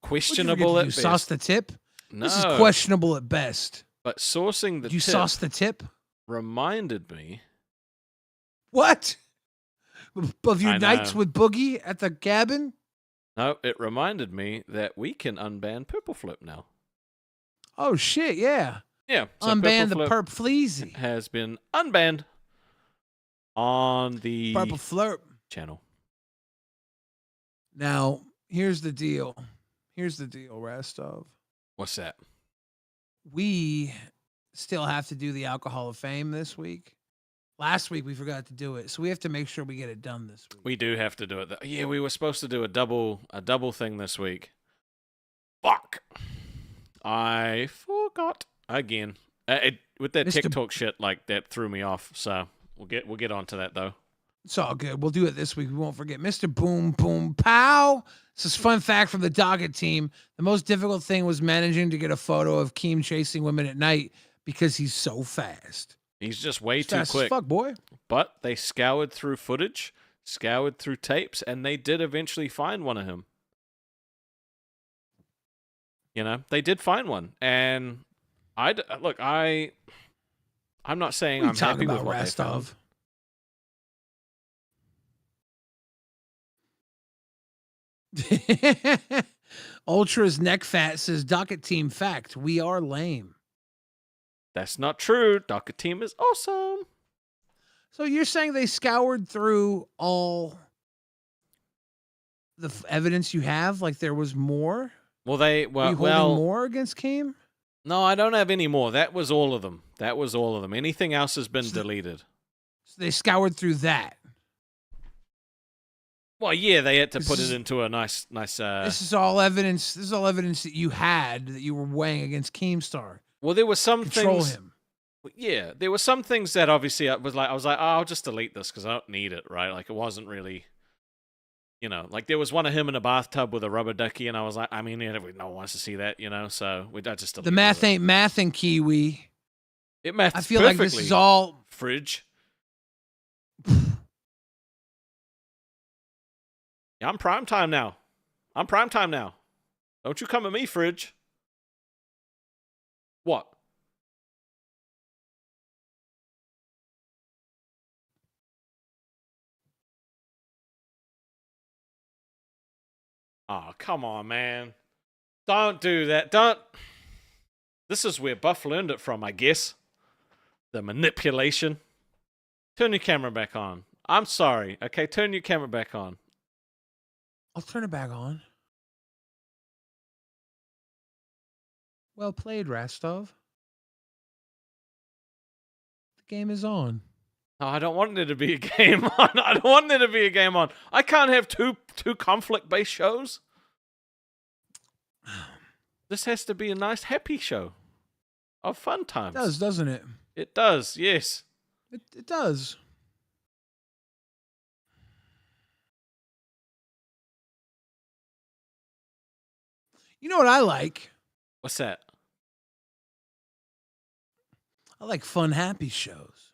Questionable at best. You sauce the tip? No. This is questionable at best. But sourcing the Did you tip sauce the tip? reminded me What? Of your I nights know. with Boogie at the cabin? No, it reminded me that we can unban Purple Flip now. Oh shit, yeah. Yeah, so Unban the Purple Flip perp fleazy. has been unbanned on the Purple flirt. channel. Now, here's the deal. Here's the deal, Rastov. What's that? We still have to do the Alcohol of Fame this week. Last week we forgot to do it, so we have to make sure we get it done this week. We do have to do it. Yeah, we were supposed to do a double thing this week. Fuck. I forgot again. With that Mr. TikTok shit, like that threw me off. So we'll get onto that though. It's all good. We'll do it this week. We won't forget. Mr. Boom Boom Pow. This is fun fact from the Doggett team. The most difficult thing was managing to get a photo of Keem chasing women at night because he's so fast. He's just way He's too fast as quick. fuck, boy. But they scoured through footage, scoured through tapes, and they did eventually find one of him. You know, they did find one, and I'm not saying What are I'm you talking happy with about, what they found. Rastov? Ultra's neck fat says Docket team fact. We are lame. That's not true. Docket team is awesome. So you're saying they scoured through all the evidence you have? Like there was more? Well, Are you holding more against Keem? no, I don't have any more. That was all of them. Anything else has been deleted. So they scoured through that. Well, yeah, they had to This put is- it into a nice. This is all evidence. This is all evidence that you had that you were weighing against Keemstar. Well, there were some Control things. him. Yeah, there were some things that obviously I was like, oh, I'll just delete this because I don't need it, right? Like it wasn't really, like there was one of him in a bathtub with a rubber ducky, and I was like, I mean, no one wants to see that, so I just deleted The math it. ain't mathing, Kiwi. It maths I feel like this perfectly, is all. Fridge. Yeah, I'm prime time now. Don't you come at me, Fridge. What? Oh, come on, man. Don't do that. Don't. This is where Buff learned it from, I guess. The manipulation. Turn your camera back on. I'm sorry. Okay, turn your camera back on. I'll turn it back on. Well played, Rastov. The game is on. No, I don't want there to be a game on. I can't have two conflict-based shows. This has to be a nice, happy show of fun times. It does, doesn't it? It does, yes. It does. You know what I like? What's that? I like fun, happy shows.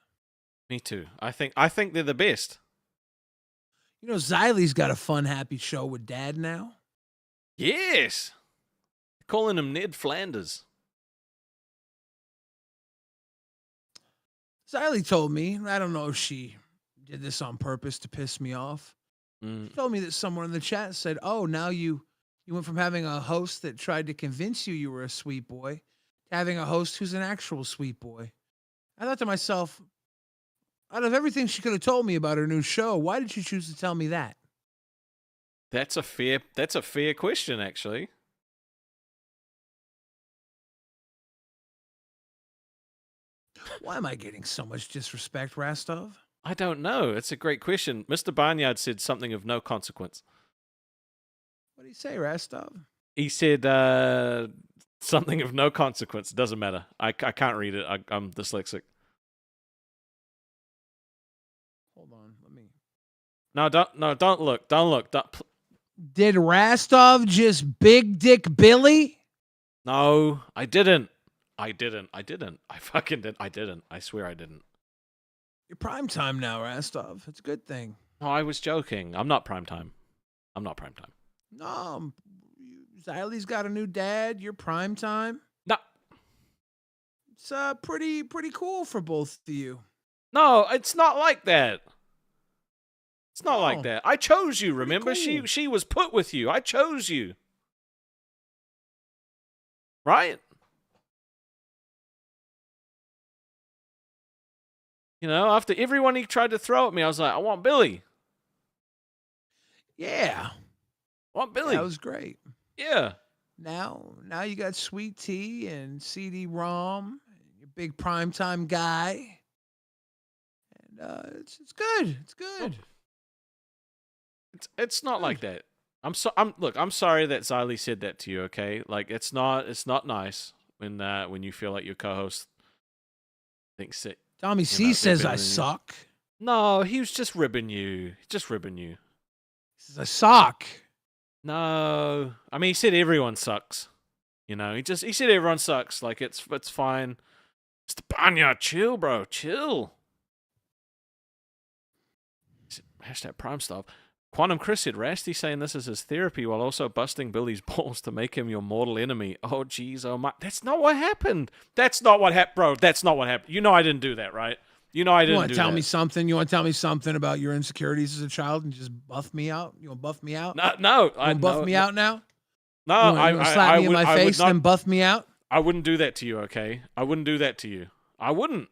Me too. I think they're the best. You know, Xylie's got a fun, happy show with Dad now. Yes. Calling him Ned Flanders. Xylie told me, I don't know if she did this on purpose to piss me off. She told me that someone in the chat said, oh, now you went from having a host that tried to convince you were a sweet boy to having a host who's an actual sweet boy. I thought to myself, out of everything she could have told me about her new show, why did she choose to tell me that? That's a fair question, actually. Why am I getting so much disrespect, Rastov? I don't know. It's a great question. Mr. Barnyard said something of no consequence. What do you say, Rastov? He said something of no consequence. Doesn't matter. I can't read it. I'm dyslexic. Hold on, let me. Don't look. Did Rastov just big dick Billy? No, I didn't. I fucking did. I didn't. I swear I didn't. You're prime time now, Rastov. It's a good thing. No, I was joking. I'm not prime time. No, Xylie's got a new dad. You're prime time. No. It's pretty cool for both of you. No, it's not like that. It's not like Oh, that. I chose you, remember? cool. She was put with you. I chose you. Right? You know, after everyone he tried to throw at me, I was like, I want Billy. Yeah. I want Billy. That was great. Yeah. Now you got Sweet Tea and CD-ROM, your big primetime guy. And it's good. It's good. It's not like that. I'm sorry that Xylee said that to you, okay? Like it's not nice when you feel like your co-host thinks that Tommy C they're says better I than you. suck. No, he was just ribbing you. Just ribbing you. He says I suck. No. I mean he said everyone sucks. You know, he said everyone sucks. Like it's fine. Stepanya, chill, bro. Chill. Hashtag Prime Stuff. Quantum Chris said, Rasty saying this is his therapy while also busting Billy's balls to make him your mortal enemy. Oh, jeez, oh my. That's not what happened. That's not what happened, bro. That's not what happened. You know I didn't do that, right? You know I didn't You want do to tell that. me something? You want to tell me something about your insecurities as a child and just buff me out? You want to buff me out? No. You want to buff me out now? No, you want to slap me in my face and then buff me out? I wouldn't do that to you, okay? I wouldn't do that to you. I wouldn't.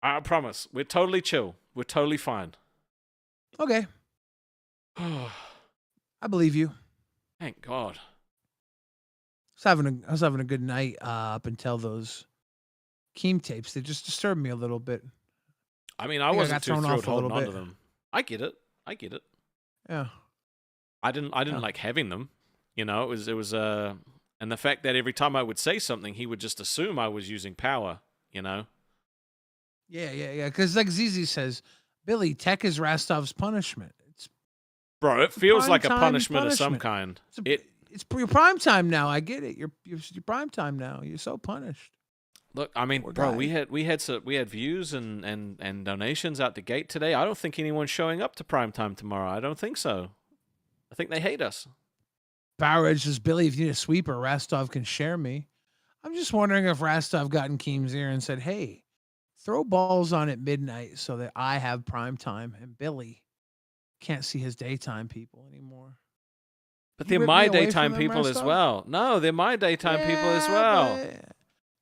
I promise. We're totally chill. We're totally fine. Okay. I believe you. Thank God. I was having a good night up until those KEEM tapes. They just disturbed me a little bit. I mean, I think I wasn't got too thrown thrilled off a holding little on to bit. them. I get it. Yeah. I didn't Yeah. like having them. You know, it was and the fact that every time I would say something, he would just assume I was using power, you know? Yeah. Because like Zizi says, Billy, tech is Rastov's punishment. Bro, it feels like a Primetime punishment of some punishment. kind. It's your prime time now. I get it. You're prime time now. You're so punished. Look, I mean, Poor bro, guy. we had views and donations out the gate today. I don't think anyone's showing up to primetime tomorrow. I don't think so. I think they hate us. Power Edge says, Billy, if you need a sweeper, Rastov can share me. I'm just wondering if Rastov got in Keem's ear and said, hey, throw balls on at midnight so that I have prime time and Billy can't see his daytime people anymore. But You they're ripped my me away daytime from them, people as Rastov? well. No, they're my daytime people as Yeah, well. but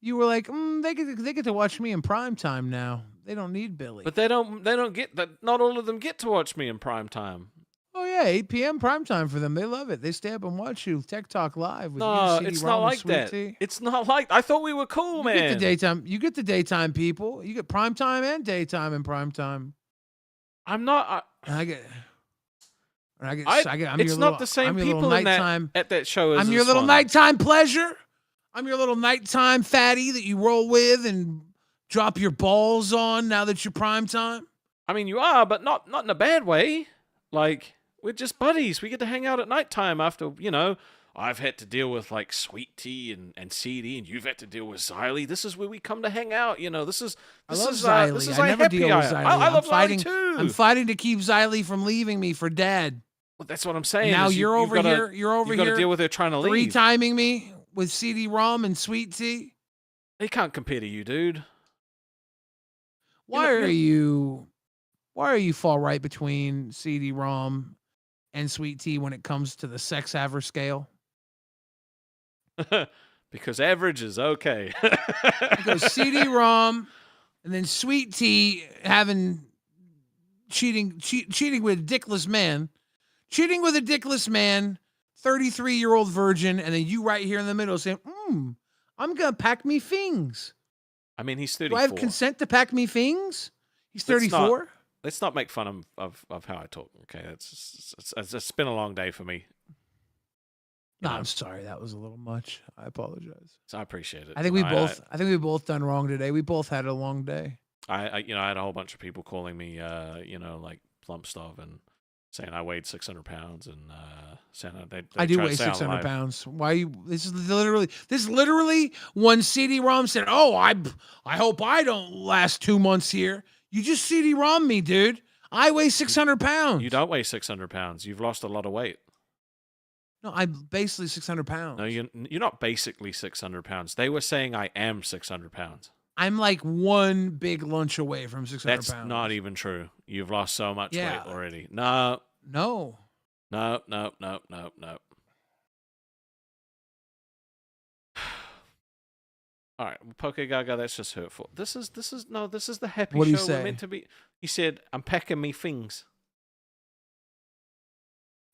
you were like, they get to watch me in prime time now. They don't need Billy. But they don't get that. Not all of them get to watch me in prime time. Oh yeah, 8 p.m. prime time for them. They love it. They stay up and watch you. Tech Talk Live with No, you, it's not CD-ROM, and like Sweet that. Tea. It's not like I thought we were cool, You man. get the daytime. You get the daytime people. You get prime time and daytime and prime time. I'm not. And I get. I'm It's your not little, the same I'm your little people in nighttime. at that show as I'm your this little one. nighttime pleasure. I'm your little nighttime fatty that you roll with and drop your balls on now that you're prime time. I mean, you are, but not in a bad way. Like we're just buddies. We get to hang out at nighttime after I've had to deal with like Sweet Tea and CD, and you've had to deal with Xylee. This is where we come to hang out. This is I love is Xylee. this is I our never happy deal with hour. Xylee. I love I'm fighting, Xylee too. I'm fighting to keep Xylee from leaving me for dad. Well, that's what I'm saying. And now is you're you've over gotta- here. You're over You've got to here deal with her trying to leave. three-timing me with CD-ROM and Sweet Tea. They can't compare to you, dude. Why are you fall right between CD-ROM and Sweet Tea when it comes to the sex average scale? Because average is okay. It goes CD-ROM and then Sweet Tea having cheating with a dickless man. Cheating with a dickless man, 33-year-old virgin, and then you right here in the middle saying, I'm gonna pack me things. I mean, he's Do 34. I have consent to pack me things? He's Let's not- 34. Let's not make fun of how I talk. Okay, it's been a long day for me. No, know. I'm sorry. That was a little much. I apologize. So I appreciate it. I think we both done wrong today. We both had a long day. I had a whole bunch of people calling me, like plump stuff and saying I weighed 600 pounds and saying they I do tried to weigh say I'm 600 alive. pounds. Why you? This is literally when CD-ROM said, "Oh, I hope I don't last 2 months here." You just CD-ROM me, dude. I weigh 600 pounds. You don't weigh 600 pounds. You've lost a lot of weight. No, I'm basically 600 pounds. No, you're not basically 600 pounds. They were saying I am 600 pounds. I'm like one big lunch away from 600 That's pounds. not even true. You've lost so much Yeah. weight already. No, No. no, no, no, no, no. All right, Poke Gaga, that's just hurtful. This is the happy What'd he show say? we're meant to be. He said, "I'm packing me things."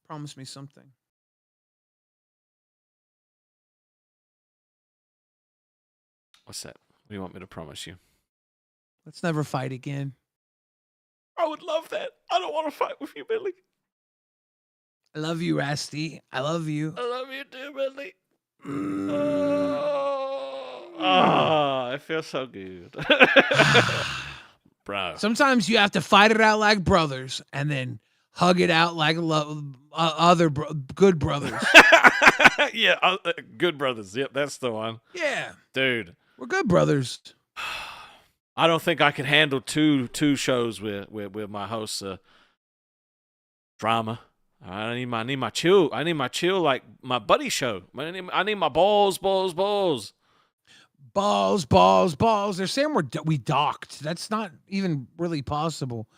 Promise me something. What's that? What do you want me to promise you? Let's never fight again. I would love that. I don't want to fight with you, Billy. I love you, Rusty. I love you. I love you too, Billy. Mm. Oh, it feels so good. Bro. Sometimes you have to fight it out like brothers and then hug it out like good brothers. Yeah, Good Brothers. Yep, that's the one. Yeah. Dude. We're good brothers. I don't think I can handle two shows with my hosts drama. I need my chill. I need my chill like my buddy show. I need my balls. Balls. They're saying we docked. That's not even really possible.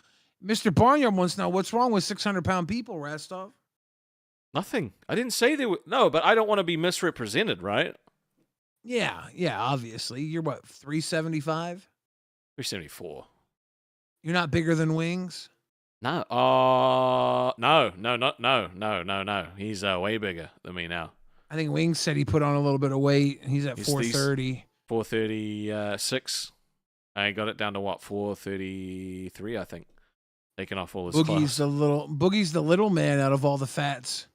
Mr. Barnyard wants to know what's wrong with 600-pound people, Rastov. Nothing. I didn't say they were. No, but I don't want to be misrepresented, right? Yeah, obviously. You're what, 375? 374. You're not bigger than Wings? No. No. He's way bigger than me now. I think Wings said he put on a little bit of weight. He's at 430. 436. I got it down to what? 433, I think. Taking off all his Boogie's clothes. Boogie's the little man out of all the fats.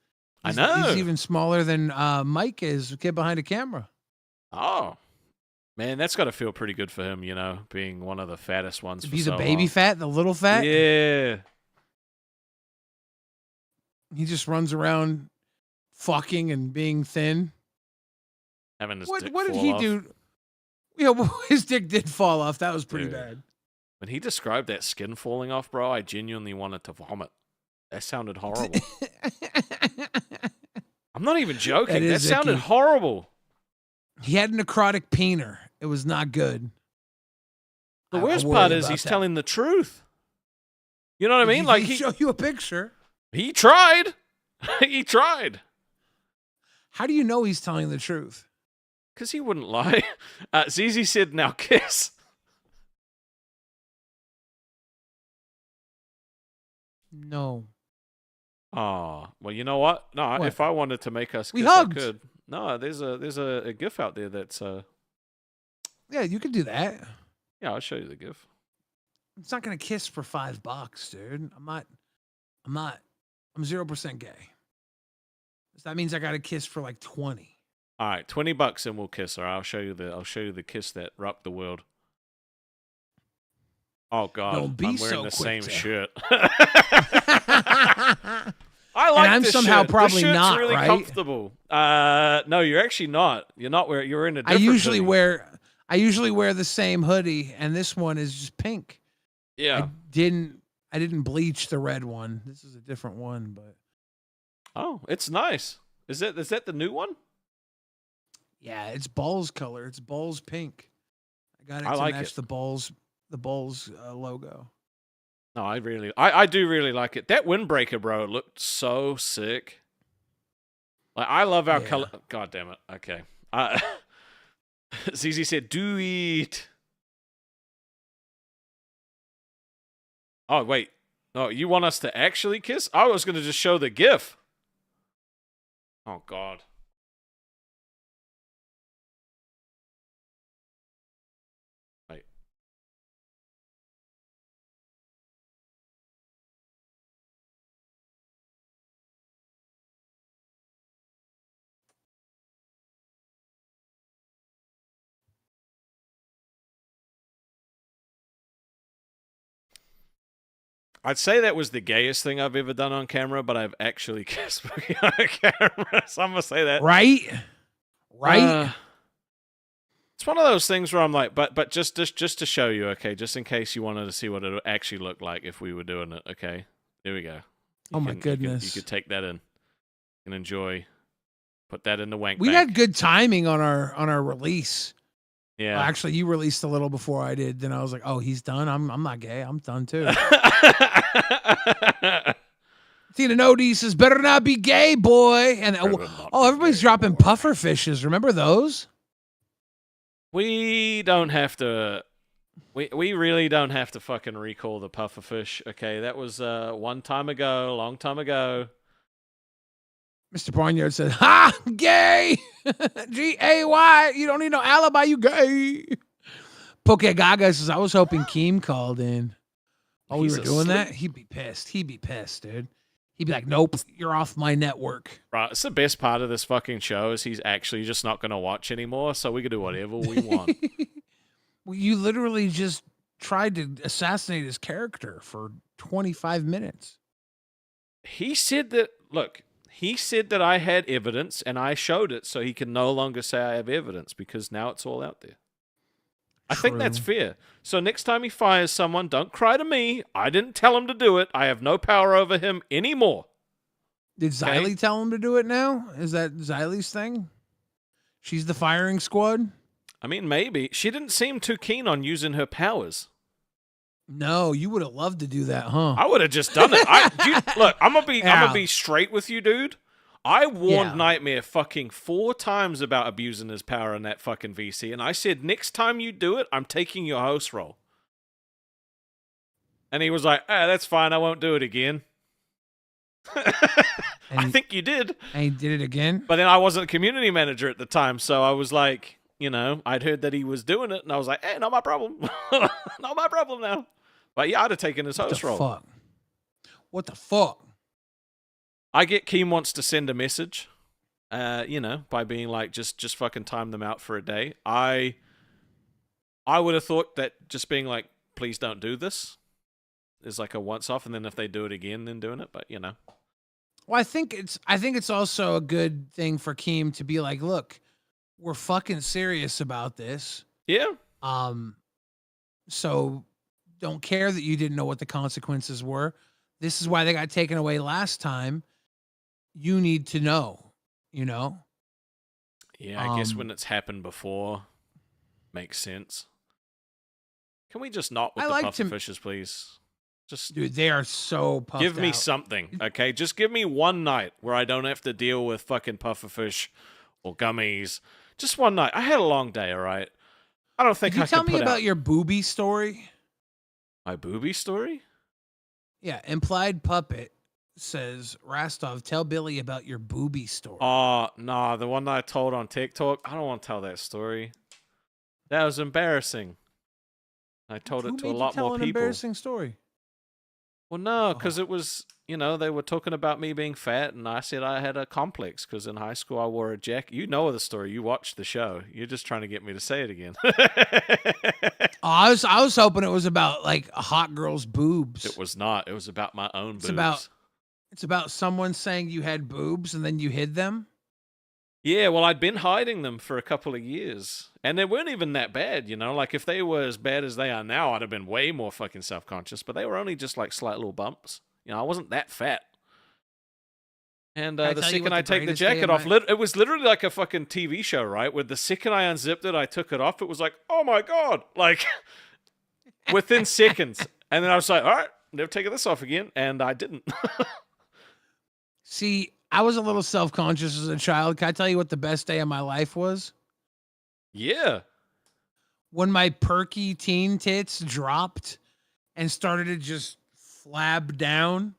I know. He's even smaller than Mike is, the kid behind the camera. Oh. Man, that's got to feel pretty good for him, being one of the fattest ones To for be so the baby long. fat, the little fat? Yeah. He just runs around fucking and being thin. Having his What dick did fall he off. do? Yeah, well, his dick did fall off. That was pretty Dude. bad. When he described that skin falling off, bro, I genuinely wanted to vomit. That sounded horrible. I'm not even joking. That sounded icky. horrible. He had a necrotic peener. It was not good. The I worst worry part is about he's that. telling the truth. You know what I mean? Like he show you a picture. he tried. He tried. How do you know he's telling the truth? Because he wouldn't lie. Zizi said, now kiss. No. Oh, well, you know what? No, What? if I wanted to make us We kiss, hugged. I could. No, there's a GIF out there that's Yeah, you could do that. yeah, I'll show you the GIF. It's not gonna kiss for $5, dude. I'm 0% gay. So that means I gotta kiss for like 20. All right, $20 and we'll kiss her. I'll show you the kiss that rocked the world. Oh God, Don't be I'm wearing so the quick same to- shirt. I like I'm this somehow shirt. probably this shirt's not, really right? comfortable. No, you're actually not. You're not wearing. You're in a I different usually hoodie. wear the same hoodie, and this one is just pink. Yeah. I didn't bleach the red one. This is a different one, but Oh, it's nice. Is that the new one? yeah, it's balls color. It's balls pink. I got it I to like match it. the balls logo. No, I do really like it. That windbreaker, bro, it looked so sick. Like I love our Yeah. color. God damn it. Okay. ZZ said, "Do it." Oh wait, no, you want us to actually kiss? I was gonna just show the GIF. Oh God. Wait. I'd say that was the gayest thing I've ever done on camera, but I've actually kissed Boogie on camera, so I'm gonna say that. Right? It's one of those things where I'm like, but just to show you, okay, just in case you wanted to see what it would actually look like if we were doing it, okay. Here we go. Oh my You goodness. could take that in and enjoy. Put that in the wank We bank. had good timing on our release. Yeah. Well, actually, you released a little before I did. Then I was like, oh, he's done. I'm not gay. I'm done too. Tina Nodi says, better not be gay, boy. And everybody's dropping puffer fishes. Remember those? We don't have to. We really don't have to fucking recall the pufferfish. Okay, that was one time ago, a long time ago. Mr. Barnyard said, ha, gay. G-A-Y. You don't need no alibi, you gay. Poke Gaga says, I was hoping Keem called in. Oh, we He's were doing that? asleep. He'd be pissed. He'd be pissed, dude. He'd be like, nope, you're off my network. Right, it's the best part of this fucking show is he's actually just not going to watch anymore, so we can do whatever we want. Well, you literally just tried to assassinate his character for 25 minutes. He said that, look, he said that I had evidence and I showed it, so he can no longer say I have evidence because now it's all out there. I think that's fair. So next time he fires someone, don't cry to me. I didn't tell him to do it. I have no power over him anymore. Did Xylee tell him to do it now? Is that Xylee's thing? She's the firing squad? I mean, maybe. She didn't seem too keen on using her powers. No, you would have loved to do that, huh? I would have just done it. Look, I'm gonna be straight with you, dude. I warned Nightmare fucking 4 times about abusing his power in that fucking VC, and I said, next time you do it, I'm taking your host role. And he was like, that's fine, I won't do it again. I think you did. And he did it again? But then I wasn't a community manager at the time, so I was like, I'd heard that he was doing it, and I was like, hey, not my problem. Not my problem now. But yeah, I'd have taken his host role. What the fuck? I get Keem wants to send a message, by being like, just fucking time them out for a day. I would have thought that just being like, please don't do this is like a once off, and then if they do it again, then doing it. But Well, I think it's also a good thing for Keem to be like, look, we're fucking serious about this. Yeah. So don't care that you didn't know what the consequences were. This is why they got taken away last time. You need to know, Yeah, I guess when it's happened before, makes sense. Can we just not with the pufferfishes, please? Just, dude, they are so puffed give me out. something, okay? Just give me one night where I don't have to deal with fucking pufferfish or gummies. Just one night. I had a long day, all right? I don't think Can you I tell can me put about out your booby story? my booby story. Yeah, implied puppet says, Rastov, tell Billy about your booby story. Oh, no, the one that I told on TikTok. I don't want to tell that story. That was embarrassing. I told it to a lot more an people. Embarrassing story. Well, no, because it was, they were talking about me being fat, and I said I had a complex because in high school I wore a jacket. You know the story. You watched the show. You're just trying to get me to say it again. I was hoping it was about like a hot girl's boobs. It was not. It was about my own boobs. It's about someone saying you had boobs and then you hid them. Yeah, well, I'd been hiding them for a couple of years, and they weren't even that bad, Like, if they were as bad as they are now, I'd have been way more fucking self-conscious, but they were only just, like, slight little bumps. I wasn't that fat. And the second I take the jacket off, it was literally like a fucking TV show, right? Where the second I unzipped it, I took it off, it was like, oh my God! Like, within seconds. And then I was like, all right, never taking this off again, and I didn't. See, I was a little self-conscious as a child. Can I tell you what the best day of my life was? Yeah. When my perky teen tits dropped and started to just flab down.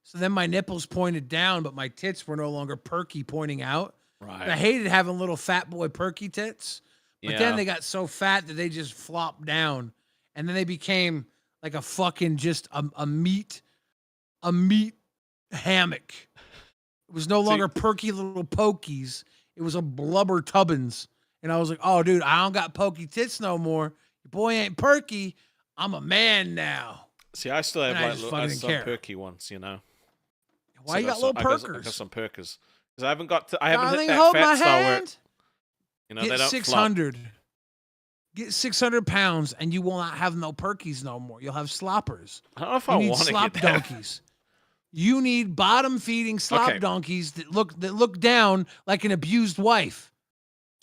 So then my nipples pointed down, but my tits were no longer perky pointing out. Right. I hated having little fat boy perky tits. But then they got so fat that they just flopped down. And then they became like a fucking just a meat hammock. It was no longer perky little pokies. It was a blubber tubbins. And I was like, oh, dude, I don't got pokey tits no more. Your boy ain't perky. I'm a man now. See, I still have some perky ones, Why so you got little perkers? I got some perkers. Because I haven't hit that hold fat my style hand. where, Get they don't 600. flop. Get 600 pounds and you will not have no perkies no more. You'll have sloppers. I don't know if you I need want to slop get that. donkeys. You need bottom-feeding slop donkeys that look down like an abused wife.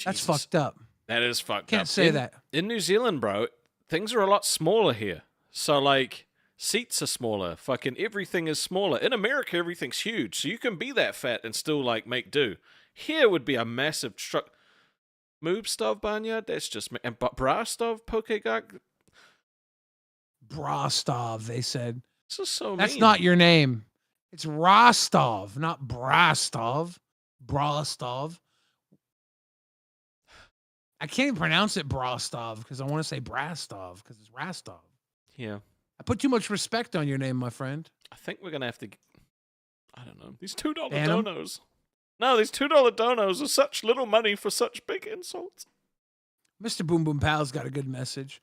That's Jesus. fucked up. That is fucked up. Can't say that. In New Zealand, bro, things are a lot smaller here. So, like, seats are smaller. Fucking everything is smaller. In America, everything's huge. So you can be that fat and still, like, make do. Here would be a massive truck. Moobstov Barnyard? That's just me. And Brastov Pokegag? Brostov, they said. This is so That's mean. not your name. It's Rostov, not Brastov. Brostov. I can't even pronounce it Brostov because I want to say Brastov because it's Rastov. Yeah. I put too much respect on your name, my friend. I think we're going to have to... I don't know. These $2 Ban 'em? donos. No, these $2 donos are such little money for such big insults. Mr. Boom Boom Pal's got a good message.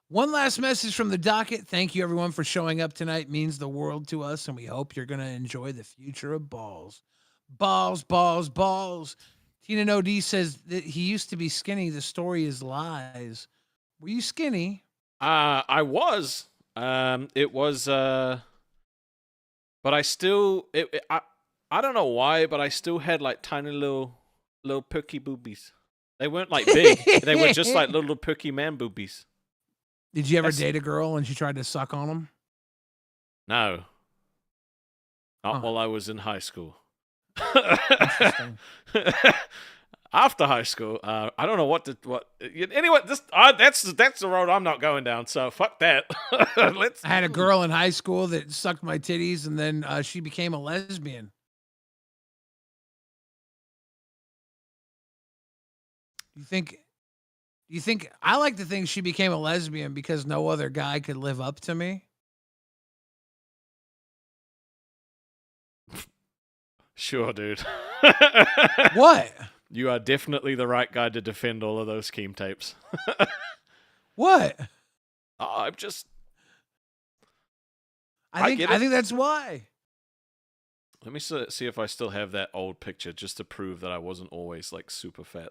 One last message from the docket. Thank you, everyone, for showing up tonight. It means the world to us, and we hope you're going to enjoy the future of balls. Balls, balls, balls. Tina No D says that he used to be skinny. The story is lies. Were you skinny? I was. It was... But I still... I don't know why, but I still had, like, tiny little perky boobies. They weren't, like, big. They were just, like, little perky man boobies. Did you ever date a girl and she tried to suck on them? No. Not Huh. while I was in high school. Interesting. After high school, I don't know what. Anyway, that's the road I'm not going down. So fuck that. I had a girl in high school that sucked my titties, and then she became a lesbian. Do you think I like to think she became a lesbian because no other guy could live up to me? Sure, dude. What? You are definitely the right guy to defend all of those KEEM tapes. What? Oh, I'm just. I get it. think that's why. Let me see if I still have that old picture just to prove that I wasn't always like super fat.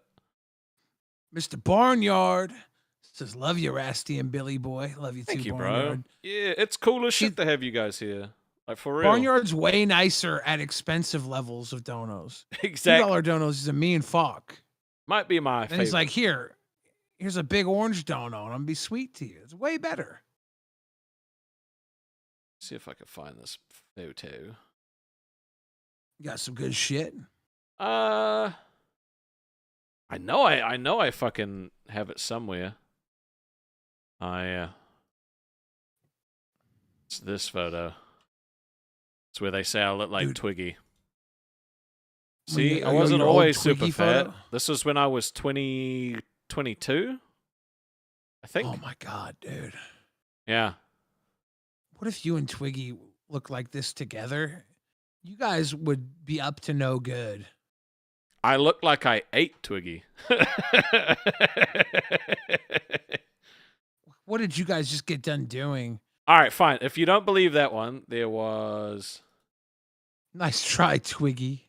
Mr. Barnyard says, "Love you, Rasty and Billy Boy. Love you Thank too, you, Barnyard." bro. Yeah, it's cool as shit to have you guys here. Like for real. Barnyard's way nicer at expensive levels of donos. Exactly. $2 donos is a mean fuck. Might be my And favorite. he's like, here's a big orange donut. I'm gonna be sweet to you. It's way better. See if I can find this photo. You got some good shit. I know I fucking have it somewhere. It's this photo. It's where they say I look like Dude. Twiggy. When See, you- I your wasn't old always Twiggy super fat. photo? This was when I was 22, I think. Oh my god, dude. Yeah. What if you and Twiggy look like this together? You guys would be up to no good. I look like I ate Twiggy. What did you guys just get done doing? All right, fine. If you don't believe that one, there was... Nice try, Twiggy.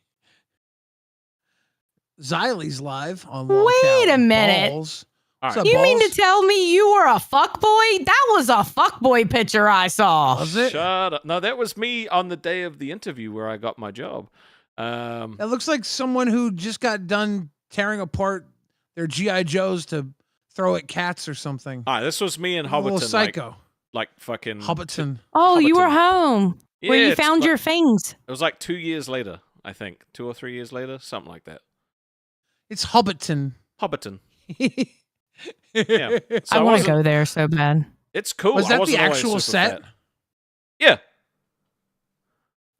Xylie's live on Wait a Lolcow minute. Balls. All What's right. up, You mean to Balls? tell me you were a fuckboy? That was a fuckboy picture I saw. Was it? Shut up. No, that was me on the day of the interview where I got my job. It looks like someone who just got done tearing apart their GI Joes to throw at cats or something. All right, this was me in A little Hobbiton. psycho. Like fucking... Hobbiton. Oh, you were Hobbiton. home where Yeah, you it's found like- your things. It was like 2 years later, I think. 2 or 3 years later, something like that. It's Hobbiton. Hobbiton. yeah. Yeah. So I want to wasn't- go there so bad. It's cool. Was I that wasn't the always actual super set? fat. Yeah.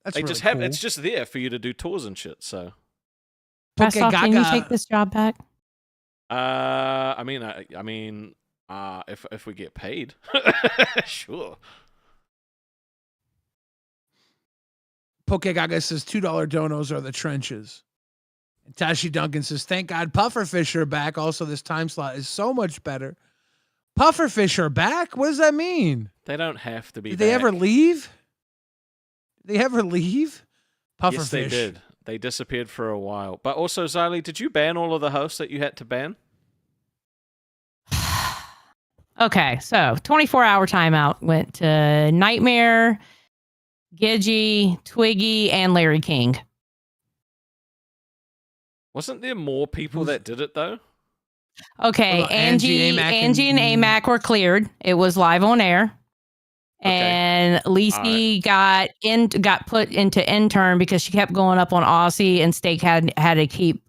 That's They really just have cool. it's just there for you to do tours and shit. So Poke Restoff, can you Gaga. take this job back? I mean if we get paid. Sure. Poke Gaga says $2 donos are the trenches. And Tashi Duncan says, thank God pufferfish are back. Also, this time slot is so much better. Pufferfish are back? What does that mean? They don't have to be Did they ever back. leave? Did they ever leave? Pufferfish. Yes, they did. They disappeared for a while. But also, Xylee, did you ban all of the hosts that you had to ban? Okay, so 24-hour timeout went to Nightmare, Gidgy, Twiggy, and Larry King. Wasn't there more people Who's- that did it though? Okay, What about Angie, Amac, Angie and and- Amac were cleared. It was live on air. Okay. And Lacey got put into intern because she kept going up on Aussie, and Steak had to keep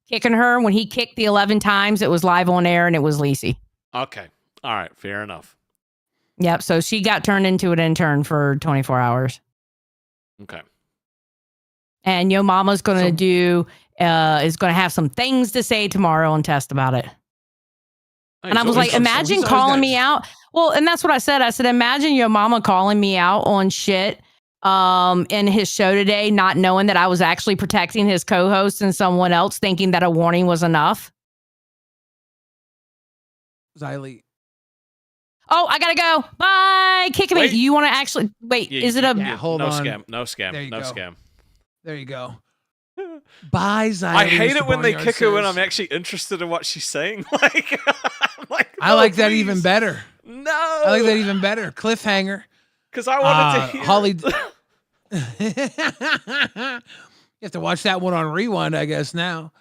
kicking her. When he kicked the 11 times, it was live on air, and it was Lacey. Okay. All right. Fair enough. Yep. So she got turned into an intern for 24 hours. Okay. And Yo Mama's going to is going to have some things to say tomorrow and test about it. And I was like, imagine calling me out. Well, and that's what I said. I said, imagine Yo Mama calling me out on shit in his show today, not knowing that I was actually protecting his co-host and someone else, thinking that a warning was enough. Xylee. Oh, I gotta go. Bye. Kick me. Wait. You want to actually wait? Yeah, is it a? Yeah, hold no on. Scam. No scam. There you No go. scam. There you go. Bye, Xylee. I hate Mr. it when they Boneyard kick her when says. I'm actually interested in what she's saying. Like, I'm like, I no, like that please. even better. No. I like that even better. Cliffhanger. Because I wanted to hear. Holly. You have to watch that one on rewind, I guess, now.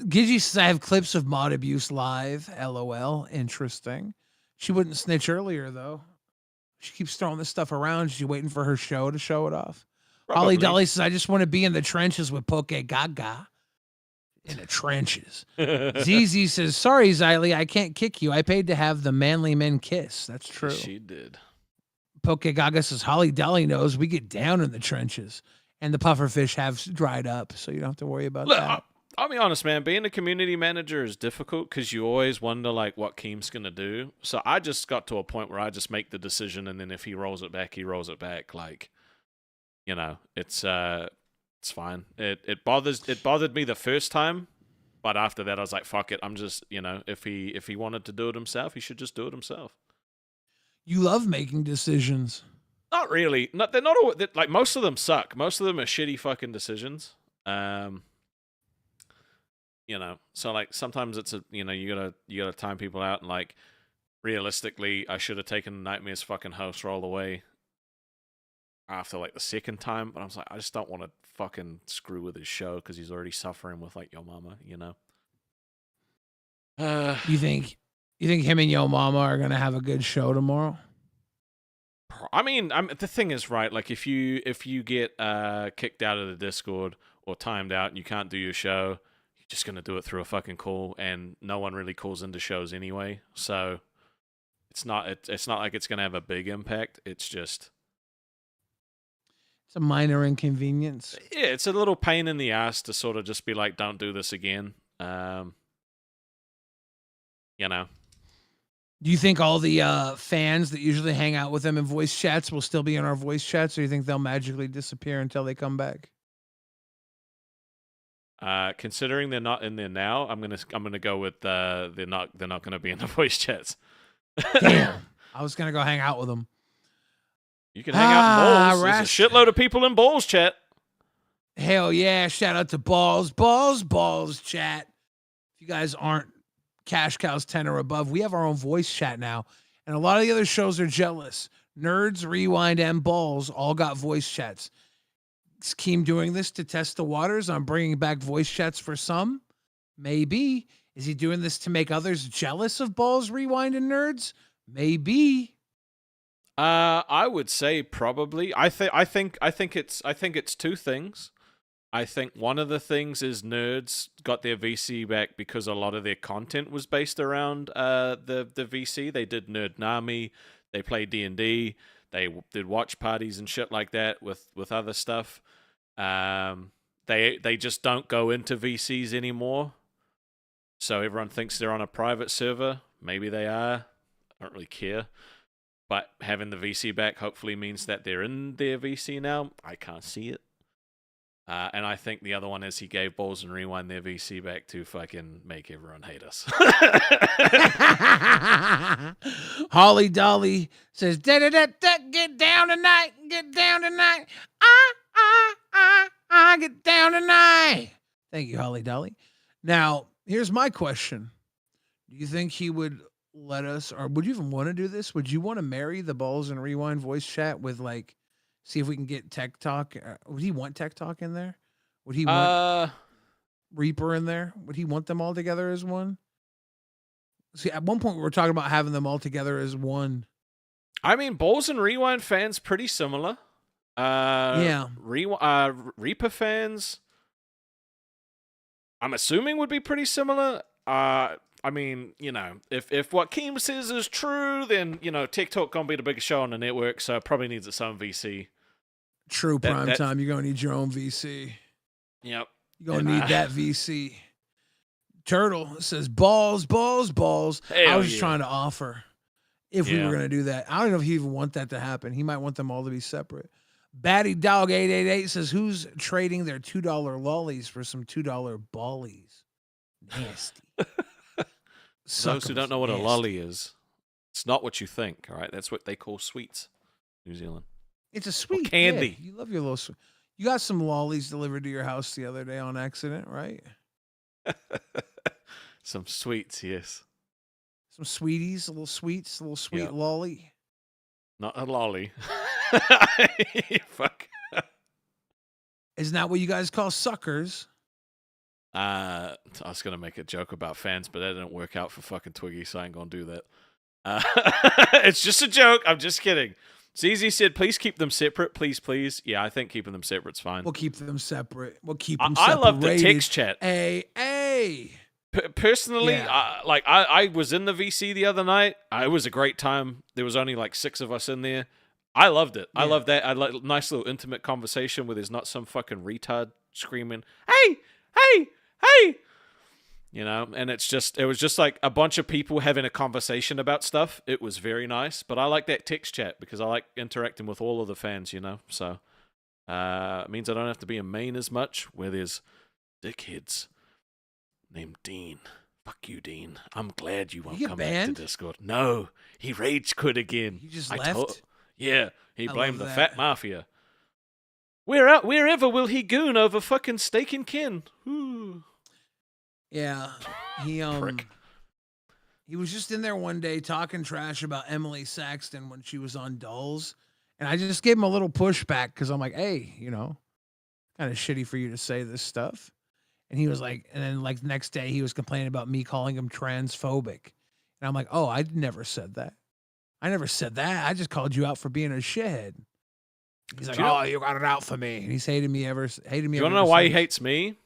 Gigi says, I have clips of mod abuse live. LOL. Interesting. She wouldn't snitch earlier, though. She keeps throwing this stuff around. She's waiting for her show to show it off. Holly Probably. Dolly says, I just want to be in the trenches with Poke Gaga. In the trenches. ZZ says, sorry, Xylee, I can't kick you. I paid to have the manly men kiss. That's true. She did. Poke Gaga says, Holly Dolly knows we get down in the trenches. And the pufferfish have dried up, so you don't have to worry about Look, that. I'll be honest, man. Being a community manager is difficult because you always wonder like what Keem's gonna do. So I just got to a point where I just make the decision, and then if he rolls it back, he rolls it back. Like, you know, it's fine. It bothered me the first time, but after that I was like, fuck it. I'm just, you know, if he wanted to do it himself, he should just do it himself. You love making decisions. Not really. They're not all like most of them suck. Most of them are shitty fucking decisions. You know, so like sometimes it's you gotta time people out, and like realistically, I should have taken Nightmare's fucking host roll away after like the second time, but I was like, I just don't want to fucking screw with his show because he's already suffering with like Yo Mama, you know. You think him and Yo Mama are gonna have a good show tomorrow? I mean, the thing is, right? Like, if you get kicked out of the Discord or timed out and you can't do your show, you're just gonna do it through a fucking call, and no one really calls into shows anyway. So it's not like it's gonna have a big impact. It's just It's a minor inconvenience. yeah, it's a little pain in the ass to sort of just be like, don't do this again. You know. Do you think all the fans that usually hang out with them in voice chats will still be in our voice chats, or do you think they'll magically disappear until they come back? Considering they're not in there now, I'm gonna go with they're not gonna be in the voice chats. Damn, I was gonna go hang out with them. You can hang out in Balls. There's a Rash. shitload of people in Balls chat. Hell yeah! Shout out to Balls chat. If you guys aren't Cash Cows 10 or above, we have our own voice chat now, and a lot of the other shows are jealous. Nerds, Rewind, and Balls all got voice chats. Is Keem doing this to test the waters on bringing back voice chats for some? Maybe. Is he doing this to make others jealous of Balls, Rewind, and Nerds? Maybe. I would say probably. I think it's two things. I think one of the things is Nerds got their VC back because a lot of their content was based around the VC. They did Nerd Nami, they played D&D, they did watch parties and shit like that with other stuff. They just don't go into VCs anymore. So everyone thinks they're on a private server. Maybe they are. I don't really care. But having the VC back hopefully means that they're in their VC now. I can't see it. And I think the other one is he gave Balls and Rewind their VC back to fucking make everyone hate us. Holly Dolly says, get down tonight, get down tonight. Get down tonight. Thank you, Holly Dolly. Now, here's my question. Do you think he would let us, or would you even want to do this? Would you want to marry the Balls and Rewind voice chat with like, see if we can get Tech Talk? Would he want Tech Talk in there? Would he want Reaper in there? Would he want them all together as one? See, at one point we were talking about having them all together as one. I mean, Balls and Rewind fans pretty similar. Yeah. Reaper fans, I'm assuming would be pretty similar. I mean, you know, if what Keem says is true, then, you know, TikTok gonna be the biggest show on the network, so it probably needs its own VC. True, prime time. You're gonna need your own VC. Yep. You're gonna need that VC. Turtle says balls. Hell I was just yeah. trying to offer if we were gonna do that. I don't know if he even want that to happen. He might want them all to be separate. Batty Dog 888 says, who's trading their $2 lollies for some $2 ballies? Nasty. Those who don't know what a lolly is, it's not what you think, all right? That's what they call sweets, New Zealand. It's a sweet candy. Yeah, you love your little sweet. You got some lollies delivered to your house the other day on accident, right? Some sweets, yes. Some sweeties, a little sweet Yep. lolly. Not a lolly. Fuck. Isn't that what you guys call suckers? I was going to make a joke about fans, but that didn't work out for fucking Twiggy, so I ain't going to do that. It's just a joke. I'm just kidding. ZZ said, please keep them separate. Please. Yeah, I think keeping them separate's fine. We'll keep them separate. We'll keep them I separated. love the text chat. Hey. Personally, Yeah. I was in the VC the other night. It was a great time. There was only like 6 of us in there. I loved it. I love that. I like nice little intimate conversation where there's not some fucking retard screaming, hey. You know, and it was just like a bunch of people having a conversation about stuff. It was very nice, but I like that text chat because I like interacting with all of the fans, you know. So it means I don't have to be in Maine as much where there's dickheads named Dean. Fuck you, Dean. I'm glad you won't come back to Discord. No, he rage quit again. He just left? Yeah, he blamed the love fat that. mafia. Wherever will he goon over fucking steak and kin? Ooh. Yeah. He Prick. he was just in there one day talking trash about Emily Saxton when she was on Dulls. And I just gave him a little pushback because I'm like, hey, you know, kind of shitty for you to say this stuff. And he was like, and then like the next day he was complaining about me calling him transphobic. And I'm like, oh, I never said that. I never said that. I just called you out for being a shithead. He's like, oh, you got it out for me. And he's hated me ever. You want to know why he hates me?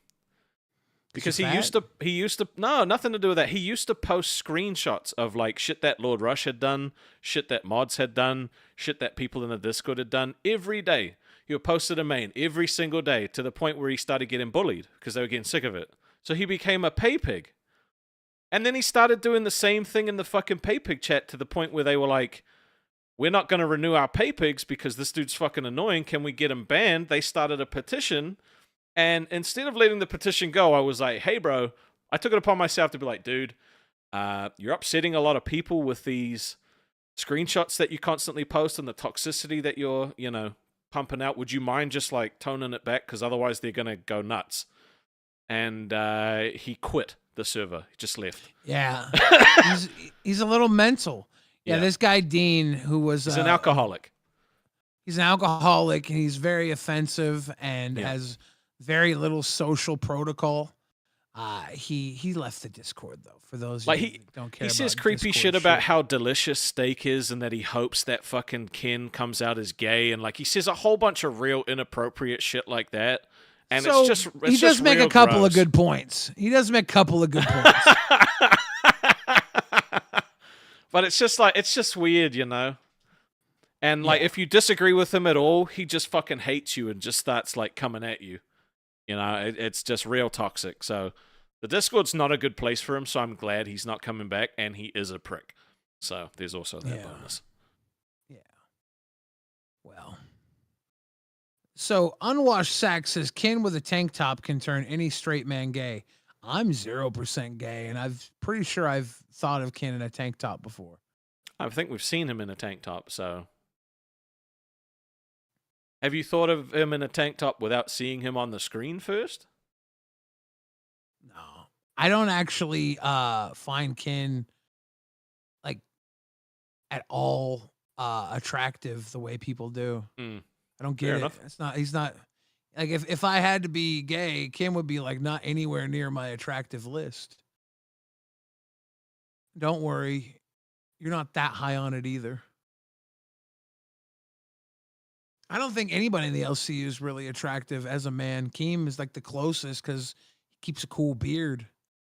Because he used to no, nothing to do with that. He used to post screenshots of like shit that Lord Rush had done, shit that mods had done, shit that people in the Discord had done every day. He would post it in Maine every single day to the point where he started getting bullied because they were getting sick of it. So he became a pay pig. And then he started doing the same thing in the fucking pay pig chat to the point where they were like, we're not going to renew our pay pigs because this dude's fucking annoying. Can we get him banned? They started a petition. And instead of letting the petition go, I was like, hey, bro, I took it upon myself to be like, dude, you're upsetting a lot of people with these screenshots that you constantly post and the toxicity that you're, you know, pumping out. Would you mind just like toning it back? Because otherwise they're going to go nuts. And he quit the server. He just left. Yeah. he's a little mental. Yeah, this guy, Dean, who was... He's an alcoholic. He's an alcoholic, and he's very offensive and has very little social protocol. He left the Discord, though, for those like who don't care. He says creepy shit about how delicious steak is and that he hopes that fucking Ken comes out as gay. And like he says a whole bunch of real inappropriate shit like that. And so he does make a couple of good points. But it's just weird, you know? And like, if you disagree with him at all, he just fucking hates you and just starts like coming at you. You know, it's just real toxic. So the Discord's not a good place for him. So I'm glad he's not coming back, and he is a prick. So there's also that bonus. Yeah. Well. So Unwashed Sack says, Ken with a tank top can turn any straight man gay. I'm 0% gay, and pretty sure I've thought of Ken in a tank top before. I think we've seen him in a tank top, so... Have you thought of him in a tank top without seeing him on the screen first? No. I don't actually find Ken, like, at all attractive the way people do. Mm. I don't get it. It's not. Like if I had to be gay, Kim would be like not anywhere near my attractive list. Don't worry, you're not that high on it either. I don't think anybody in the LCU is really attractive as a man. Keem is like the closest because he keeps a cool beard.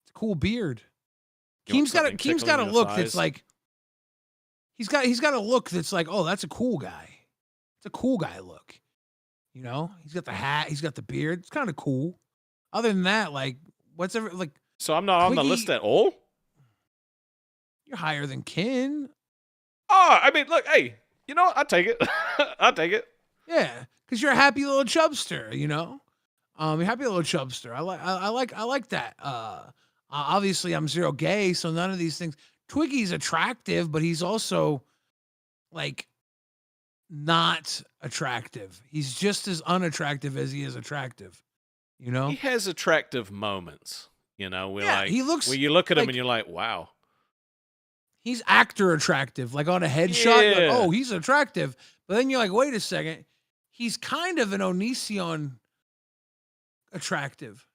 It's a cool beard. Keem's got a look that's like he's got a look that's like, oh, that's a cool guy. It's a cool guy look. You know, he's got the hat, he's got the beard. It's kind of cool. Other than that, like, what's ever like? So I'm not on the list at all. You're higher than Ken. Oh, I mean, look, hey, you know what? I'll take it. I'll take it. Yeah, because you're a happy little chubster, you know. You're a happy little chubster. I like that. Obviously, I'm zero gay, so none of these things. Twiggy's attractive, but he's also like not attractive. He's just as unattractive as he is attractive. You know, he has attractive moments. You know, he looks. Where you look at him like, and you're like, wow. He's actor attractive. Like on a headshot, you're like, oh, he's attractive. But then you're like, wait a second. He's kind of an Onision attractive.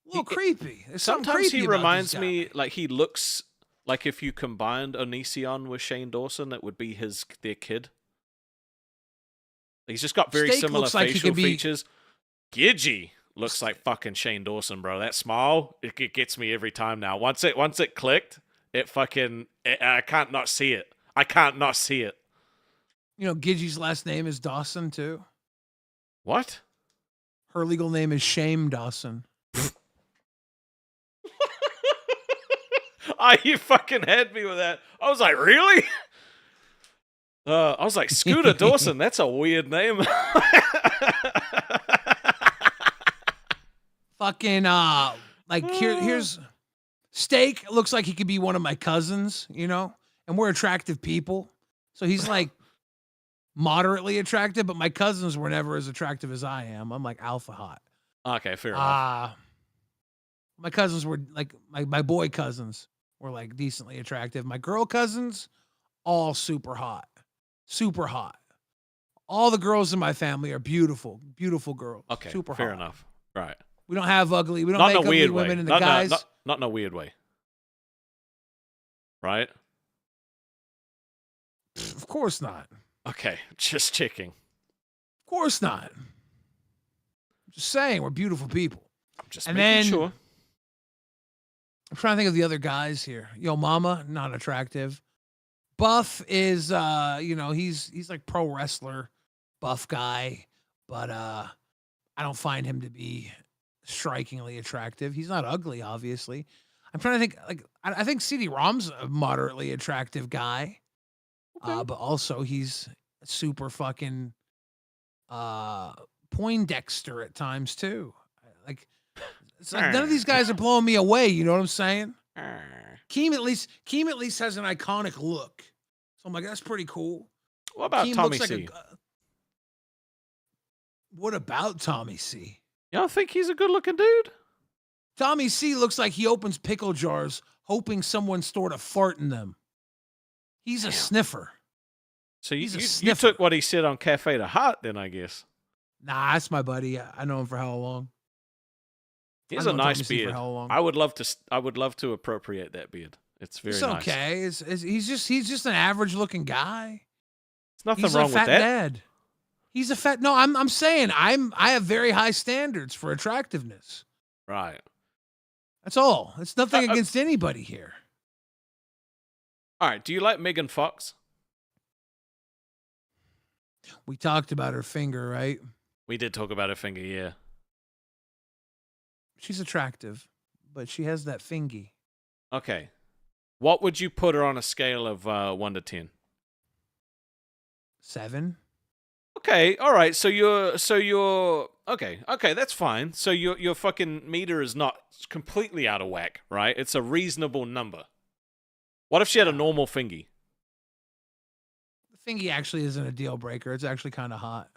A little creepy. Sometimes he reminds me, like he looks like if you combined Onision with Shane Dawson, that would be their kid. He's just got very similar facial features. Gidgey looks like fucking Shane Dawson, bro. That smile, it gets me every time now. Once it clicked, I can't not see it. I can't not see it. You know, Gidgey's last name is Dawson, too. What? Her legal name is Shame Dawson. You fucking had me with that. I was like, really? I was like, Scooter Dawson, that's a weird name. Fucking, here's... Steak looks like he could be one of my cousins, you know? And we're attractive people. So he's like... moderately attractive, but my cousins were never as attractive as I am. I'm like alpha hot. Okay, fair enough. My cousins were like my boy cousins were like decently attractive. My girl cousins, all super hot. Super hot. All the girls in my family are beautiful, beautiful girls. Okay, super fair hot. enough. Right. We don't have ugly. We don't not make in a ugly weird women way. in the guys. Not in a weird way. Right? Of course not. Okay, just checking. Of course not. I'm just saying, we're beautiful people. I'm just making sure. I'm trying to think of the other guys here. Yo Mama, not attractive. Buff is, he's like pro wrestler, buff guy, but I don't find him to be strikingly attractive. He's not ugly, obviously. I'm trying to think, like, I think CD-ROM's a moderately attractive guy. Okay. But also he's super fucking Poindexter at times too. Like, it's like none of these guys are blowing me away. You know what I'm saying? Keem at least has an iconic look. So I'm like, that's pretty cool. What about Tommy C? What about Tommy C? Y'all think he's a good looking dude? Tommy C looks like he opens pickle jars hoping someone stored a fart in them. He's a sniffer. So you took what he said on Cafe to Heart then, I guess. Nah, that's my buddy. I know him for how long? He has a nice beard. I would love to appropriate that beard. It's very nice. Okay. He's just an average looking guy. There's nothing wrong with that. Dad. He's a fat. No, I'm saying I have very high standards for attractiveness. Right. That's all. It's nothing against anybody here. All right. Do you like Megan Fox? We talked about her finger, right? We did talk about her finger, yeah. She's attractive, but she has that fingy. Okay. What would you put her on a scale of 1 to 10? 7. Okay, all right. So you're okay, that's fine. So your fucking meter is not completely out of whack, right? It's a reasonable number. What if she had a normal fingy? The fingy actually isn't a deal breaker. It's actually kind of hot.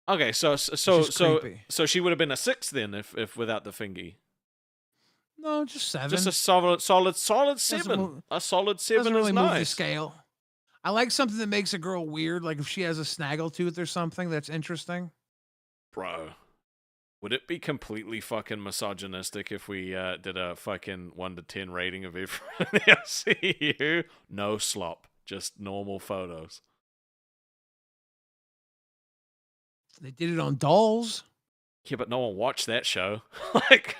Okay, so she would have been a 6 then if without the fingy. No, just 7. Just a solid 7. A solid 7 doesn't really is move nice. the scale. I like something that makes a girl weird, like if she has a snaggletooth or something that's interesting. Bro. Would it be completely fucking misogynistic if we did a fucking 1 to 10 rating of everyone in the LCU? No slop, just normal photos. They did it on Dolls. Yeah, but no one watched that show. Like,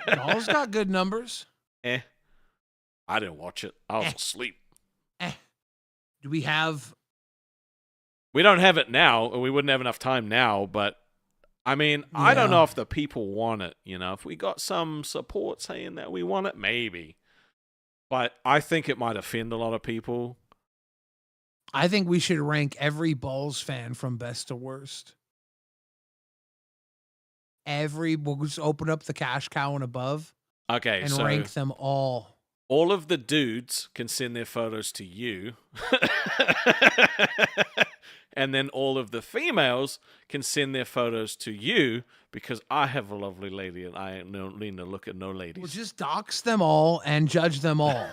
Dolls got good numbers. I didn't watch it. I was asleep. Do we have? We don't have it now, or we wouldn't have enough time now, but I mean, I don't know if the people want it, you know. If we got some support saying that we want it, maybe. But I think it might offend a lot of people. I think we should rank every Balls fan from best to worst. We'll just open up the cash cow and above. Okay, and so rank them all. All of the dudes can send their photos to you. And then all of the females can send their photos to you because I have a lovely lady and I don't need to look at no ladies. We'll just dox them all and judge them all.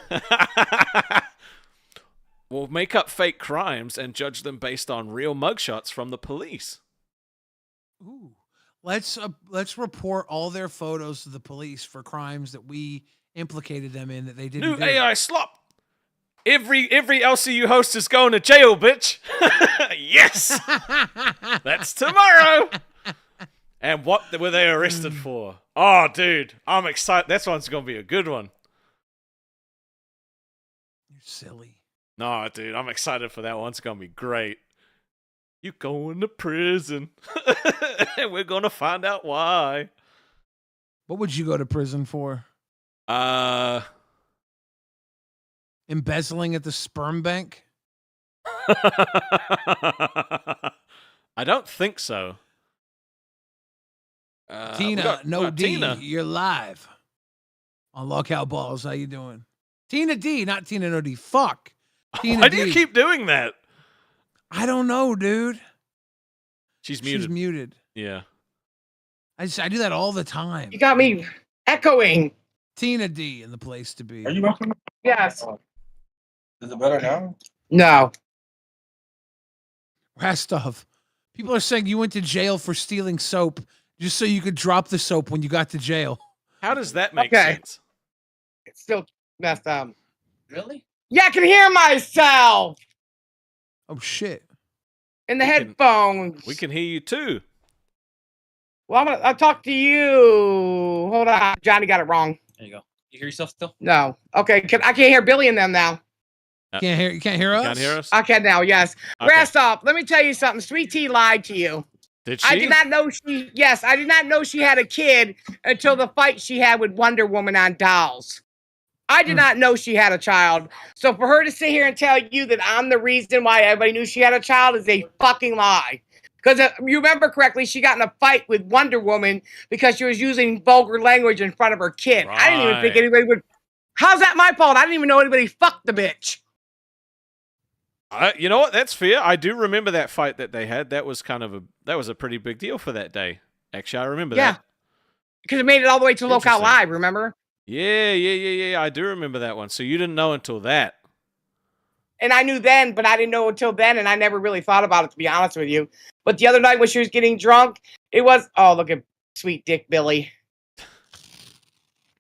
We'll make up fake crimes and judge them based on real mugshots from the police. Ooh. Let's report all their photos to the police for crimes that we implicated them in that they didn't do. New AI slop. Every LCU host is going to jail, bitch. Yes. That's tomorrow. And what were they arrested for? Oh, dude, I'm excited. That one's going to be a good one. You're silly. No, dude, I'm excited for that one. It's going to be great. You going to prison. And we're going to find out why. What would you go to prison for? Embezzling at the sperm bank? I don't think so. Tina, Tina. you're live on Lockout Balls. How you doing? Tina D, not Tina No D. Fuck. Tina Why D. do you keep doing that? I don't know, dude. She's muted. She's muted. Yeah. I do that all the time. You got me echoing. Tina D in the place to be. Are you welcome? Yes. Is it better now? No. Rastov. People are saying you went to jail for stealing soap just so you could drop the soap when you got to jail. How does that make Okay. sense? It's still messed up. Really? Yeah, I can hear myself Oh, shit. in the We can- headphones. We can hear you too. Well, I'll talk to you. Hold on. Johnny got it wrong. There you go. You hear yourself still? No. Okay. I can't hear Billy and them now. You can't hear us? Can't hear us? I can now. Yes. Okay. Rastov, let me tell you something. Sweet Tea lied to you. Did she? I did not know I did not know she had a kid until the fight she had with Wonder Woman on Dolls. I did not know she had a child. So for her to sit here and tell you that I'm the reason why everybody knew she had a child is a fucking lie. Because you remember correctly, she got in a fight with Wonder Woman because she was using vulgar language in front of her kid. I didn't even think Right. anybody would. How's that my fault? I didn't even know anybody fucked the bitch. You know what? That's fair. I do remember that fight that they had. That was a pretty big deal for that day. Actually, I remember Yeah. that. Because it made it all the way to Lockout Interesting. Live, remember? Yeah. I do remember that one. So you didn't know until that. And I knew then, but I didn't know until then, and I never really thought about it, to be honest with you. But the other night when she was getting drunk, it was, oh, look at Sweet Dick Billy.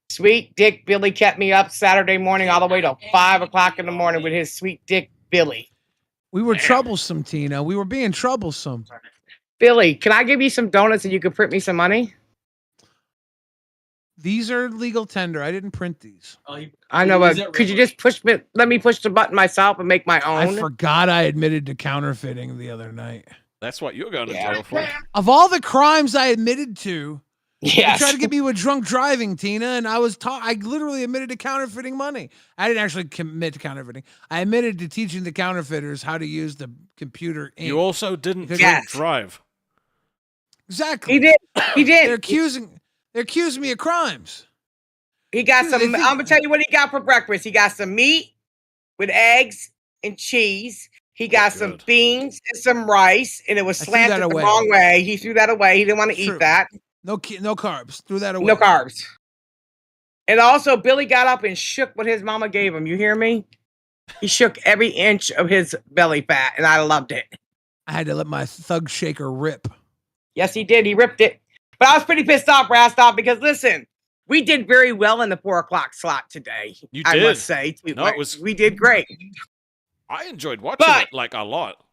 Sweet Dick Billy kept me up Saturday morning all the way to 5 o'clock in the morning with his Sweet Dick Billy. We were troublesome, Tina. We were being troublesome. Billy, can I give you some donuts and you can print me some money? These are legal tender. I didn't print these. I know, but could you just let me push the button myself and make my I own? forgot I admitted to counterfeiting the other night. That's what you're going to jail for. Of all the crimes I admitted to, you Yes. tried to get me with drunk driving, Tina, and I literally admitted to counterfeiting money. I didn't actually commit to counterfeiting. I admitted to teaching the counterfeiters how to use the computer ink. You also didn't drink Yes. drive. Exactly. He did. He They're did. accusing me of crimes. He got Dude, some. they think- I'm gonna tell you what he got for breakfast. He got some meat with eggs and cheese. He got some good. beans and some rice, and it was I threw that slanted the away. wrong way. He threw that away. He didn't want to True. eat that. No carbs. Threw that away. No carbs. And also, Billy got up and shook what his mama gave him. You hear me? He shook every inch of his belly fat, and I loved it. I had to let my thug shaker rip. Yes, he did. He ripped it. But I was pretty pissed off, Rastov, because listen, we did very well in the 4 o'clock slot today. You I did. must say. No, we did great. I enjoyed watching it like a lot.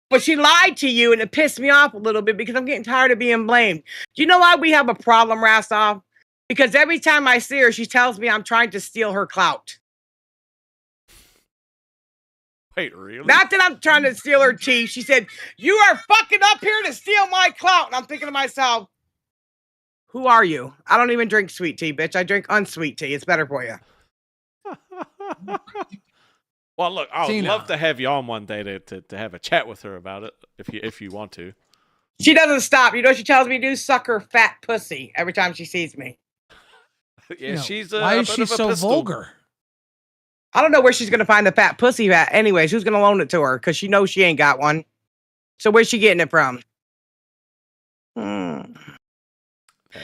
But she lied to you, and it pissed me off a little bit because I'm getting tired of being blamed. Do you know why we have a problem, Rastov? Because every time I see her, she tells me I'm trying to steal her clout. Wait, really? Not that I'm trying to steal her tea. She said, "You are fucking up here to steal my clout." And I'm thinking to myself, who are you? I don't even drink sweet tea, bitch. I drink unsweet tea. It's better for you. Well, look, I would Tina. love to have you on one day to have a chat with her about it, if you want to. She doesn't stop. You know what she tells me to do? Suck her fat pussy every time she sees me. Yeah, she's a why a is bit she of a so pistol. vulgar? I don't know where she's going to find the fat pussy at. Anyways, who's going to loan it to her? Because she knows she ain't got one. So where's she getting it from? That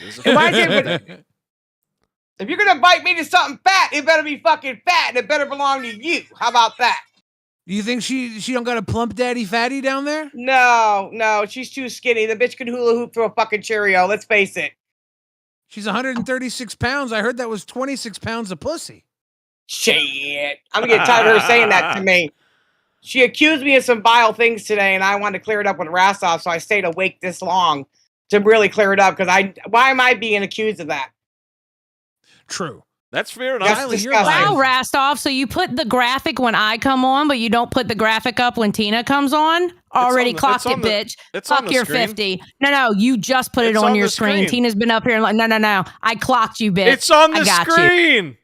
is If I did if you're going to invite me to something fat, it better be fucking fat and it better belong to you. How about that? Do you think she don't got a plump daddy fatty down there? No, she's too skinny. The bitch could hula hoop through a fucking Cheerio. Let's face it. She's 136 pounds. I heard that was 26 pounds of pussy. Shit. I'm going to get tired of her saying that to me. She accused me of some vile things today, and I wanted to clear it up with Rastov, so I stayed awake this long to really clear it up, because why am I being accused of that? True. That's fair enough. That's you're disgusting. Wow, Rastov. So you put the graphic when I come on, but you don't put the graphic up when Tina comes on? Already clocked it, bitch. It's on Fuck the your screen. 50. No, you just put it It's on on your the screen. screen. Tina's been up here and like, no. I clocked you, bitch. It's on the I got you. screen.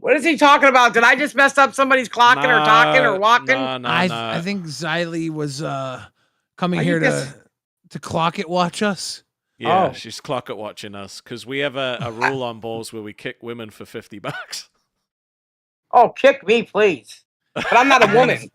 What is he talking about? Did I just mess up somebody's clocking or talking or walking? I think Xylee was coming here to clock it watch us. Yeah, Oh. she's clock it watching us because we have a rule on balls where we kick women for $50. Oh, kick me, please. But I'm not a woman.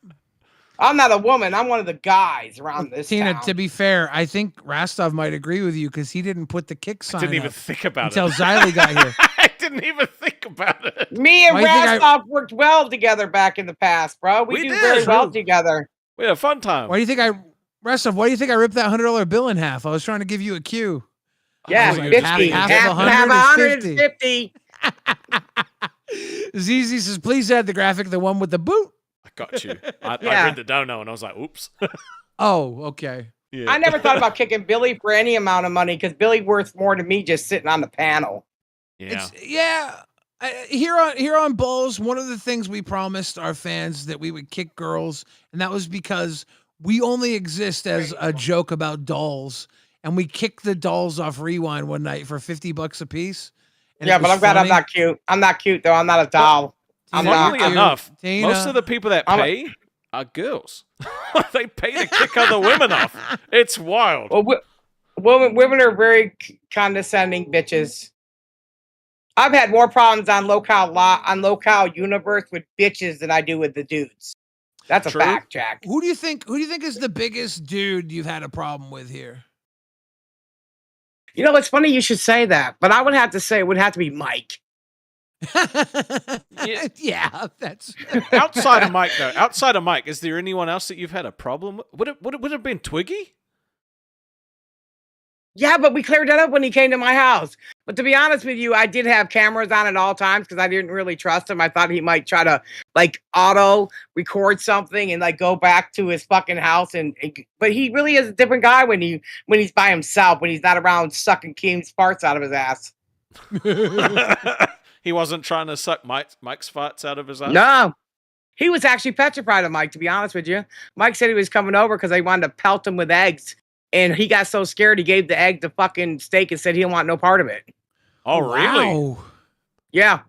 I'm not a woman. I'm one of the guys around this Tina, town. to be fair, I think Rastov might agree with you because he didn't put the kick I sign didn't even up think about until it. Xylee got here. I didn't even think about it. Me and Why do you think Rastov worked well together back in the past, bro. We do did. very well True. together. We had a fun time. Why do you think Rastov, why do you think I ripped that $100 bill in half? I was trying to give you a cue. Yeah, was like, 50. half Half of of 150. 150. ZZ says, please add the graphic, the one with the boot. I got you. I Yeah. read the dono and I was like, oops. Oh, okay. Yeah. I never thought about kicking Billy for any amount of money because Billy worth more to me just sitting on the panel. Yeah. Here on Bulls, one of the things we promised our fans that we would kick girls, and that was because we only exist as a joke about dolls, and we kicked the dolls off Rewind one night for $50 a piece. And Yeah, it but was I'm glad I'm funny. not cute. I'm not cute though. I'm not a doll. I'm Tina, not. Funnily enough, Tina. most of the people that I'm a- pay are girls. They pay to kick other women off. It's wild. Well, women are very condescending bitches. I've had more problems on LolcowUniverse with bitches than I do with the dudes. That's a True. fact, Jack. Who do you think is the biggest dude you've had a problem with here? You know, it's funny you should say that, but I would have to say it would have to be Mike. Yeah, that's Outside of Mike, though, is there anyone else that you've had a problem with? Would it have been Twiggy? Yeah, but we cleared that up when he came to my house. But to be honest with you, I did have cameras on at all times because I didn't really trust him. I thought he might try to like auto record something and like go back to his fucking house. But he really is a different guy when he's by himself, when he's not around sucking Keem's farts out of his ass. He wasn't trying to suck Mike's farts out of his ass? No. He was actually petrified of Mike, to be honest with you. Mike said he was coming over because they wanted to pelt him with eggs. And he got so scared he gave the egg to fucking steak and said he didn't want no part of it. Oh, really? Wow. Yeah.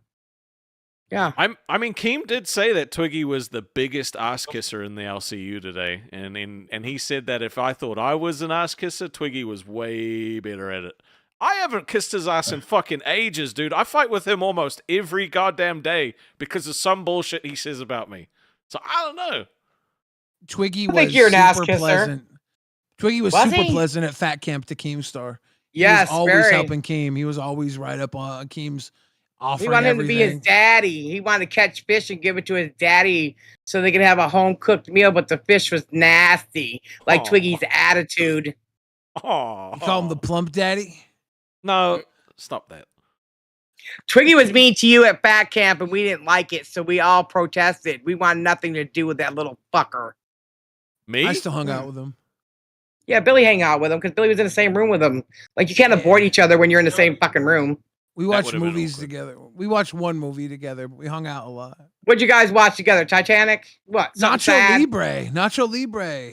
Yeah. I mean, Keem did say that Twiggy was the biggest ass kisser in the LCU today, and he said that if I thought I was an ass kisser, Twiggy was way better at it. I haven't kissed his ass in fucking ages, dude. I fight with him almost every goddamn day because of some bullshit he says about me. So I don't know. Twiggy I think was you're an ass super kisser. pleasant. Twiggy was Was super he? pleasant at Fat Camp to Keemstar. He Yes, was always very. helping Keem. He was always right up on Keem's offering He wanted him to be his everything. daddy. He wanted to catch fish and give it to his daddy so they could have a home cooked meal, but the fish was nasty, like Aw. Twiggy's attitude. Oh, You call him the plump daddy? no. Stop that. Twiggy was mean to you at fat camp, and we didn't like it, so we all protested. We wanted nothing to do with that little fucker. Me? I still hung out with him. Yeah, Billy hang out with him because Billy was in the same room with him. Like, you can't avoid each other when you're in the same fucking room. We watched movies together. We watched one movie together, but we hung out a lot. What'd you guys watch together? Titanic? What? Nacho Libre. Nacho Libre.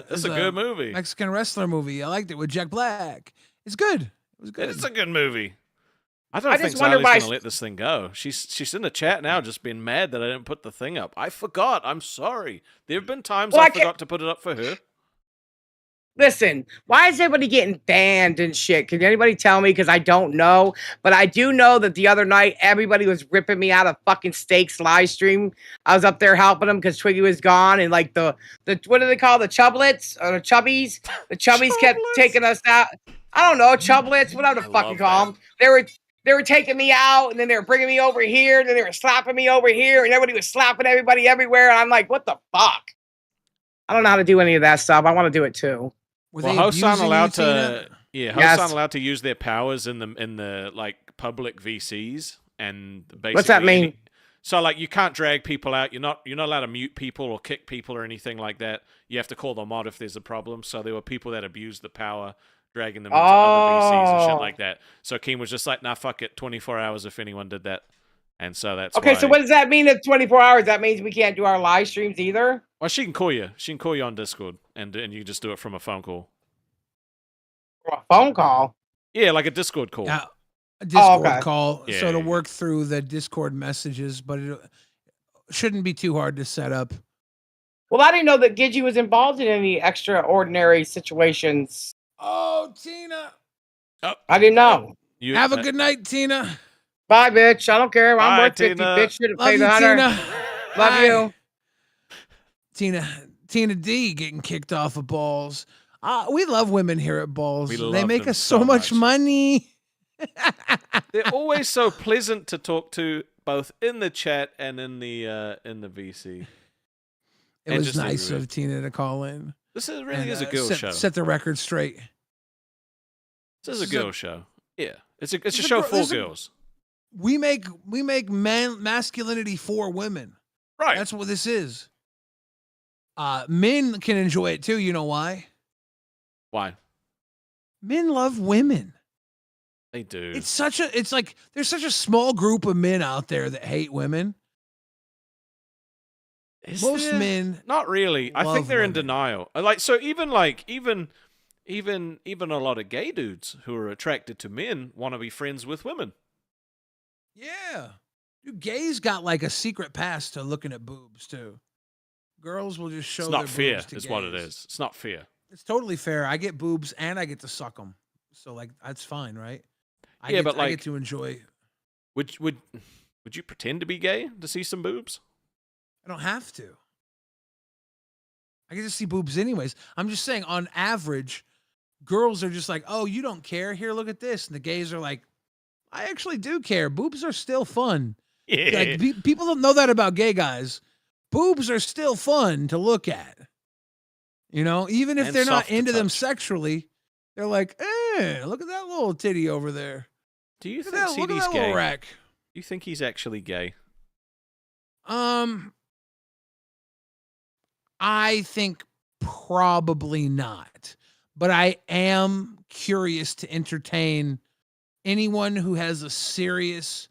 That's a good movie. Mexican wrestler movie. I liked it with Jack Black. It's good. It was good. It's a good movie. I don't think Zali's going to let this thing go. She's in the chat now just being mad that I didn't put the thing up. I forgot. I'm sorry. There have been times I forgot to put it up for her. Listen, why is everybody getting banned and shit? Can anybody tell me? Because I don't know. But I do know that the other night, everybody was ripping me out of fucking Steak's live stream. I was up there helping them because Twiggy was gone. And like the what do they call the chublets or the chubbies? The chubbies kept taking us out. I don't know, chublets, whatever the fuck you call them. They were taking me out, and then they were bringing me over here, and then they were slapping me over here, and everybody was slapping everybody everywhere. And I'm like, what the fuck? I don't know how to do any of that stuff. I want to do it too. Well, hosts aren't allowed to. Yeah, hosts aren't allowed to use their powers in the like public VCs and basically. What's that mean? So like you can't drag people out. You're not allowed to mute people or kick people or anything like that. You have to call them out if there's a problem. So there were people that abused the power, dragging them into other VCs and shit like that. So KEEM was just like, nah, fuck it, 24 hours if anyone did that. And so that's okay. So what does that mean? At 24 hours, that means we can't do our live streams either. Well, she can call you. She can call you on Discord, and you just do it from a phone call. Or a phone call? Yeah, like a Discord call. Yeah, a Discord call. Yeah, so to work through the Discord messages, but it shouldn't be too hard to set up. Well, I didn't know that Gidgy was involved in any extraordinary situations. Oh, Tina. Oh, I didn't know. Have a good night, Tina. Bye, bitch. I don't care. I'm Bye, worth 50, Tina. bitch. Should have Love paid you, 100. Tina. Love Bye. you. Tina D getting kicked off of Balls. We love women here at Balls. They make us so much money. They're always so pleasant to talk to, both in the chat and in the VC. It was nice of Tina to call in. This really is a girl show. Set the record straight. This is a girl show. Yeah, it's a show for girls. We make masculinity for women. Right. That's what this is. Men can enjoy it too. You know why? Why? Men love women. They do. It's like there's such a small group of men out there that hate women. Most men, not really. I think they're in denial. So even a lot of gay dudes who are attracted to men want to be friends with women. Yeah, dude, gays got like a secret pass to looking at boobs too. Girls will just show. It's not fair, boobs to is gays. what it is. It's not fair. It's totally fair. I get boobs and I get to suck them, so like that's fine, right? I get to enjoy. Would you pretend to be gay to see some boobs? I don't have to. I get to see boobs anyways. I'm just saying, on average, girls are just like, oh, you don't care? Here, look at this. And the gays are like, I actually do care. Boobs are still fun. Yeah. Like, people don't know that about gay guys. Boobs are still fun to look at. You know, even if they're not into them sexually, they're like, look at that little titty over there. Do you think CD's gay? Rack. Do you think he's actually gay? I think probably not. But I am curious to entertain anyone who has a serious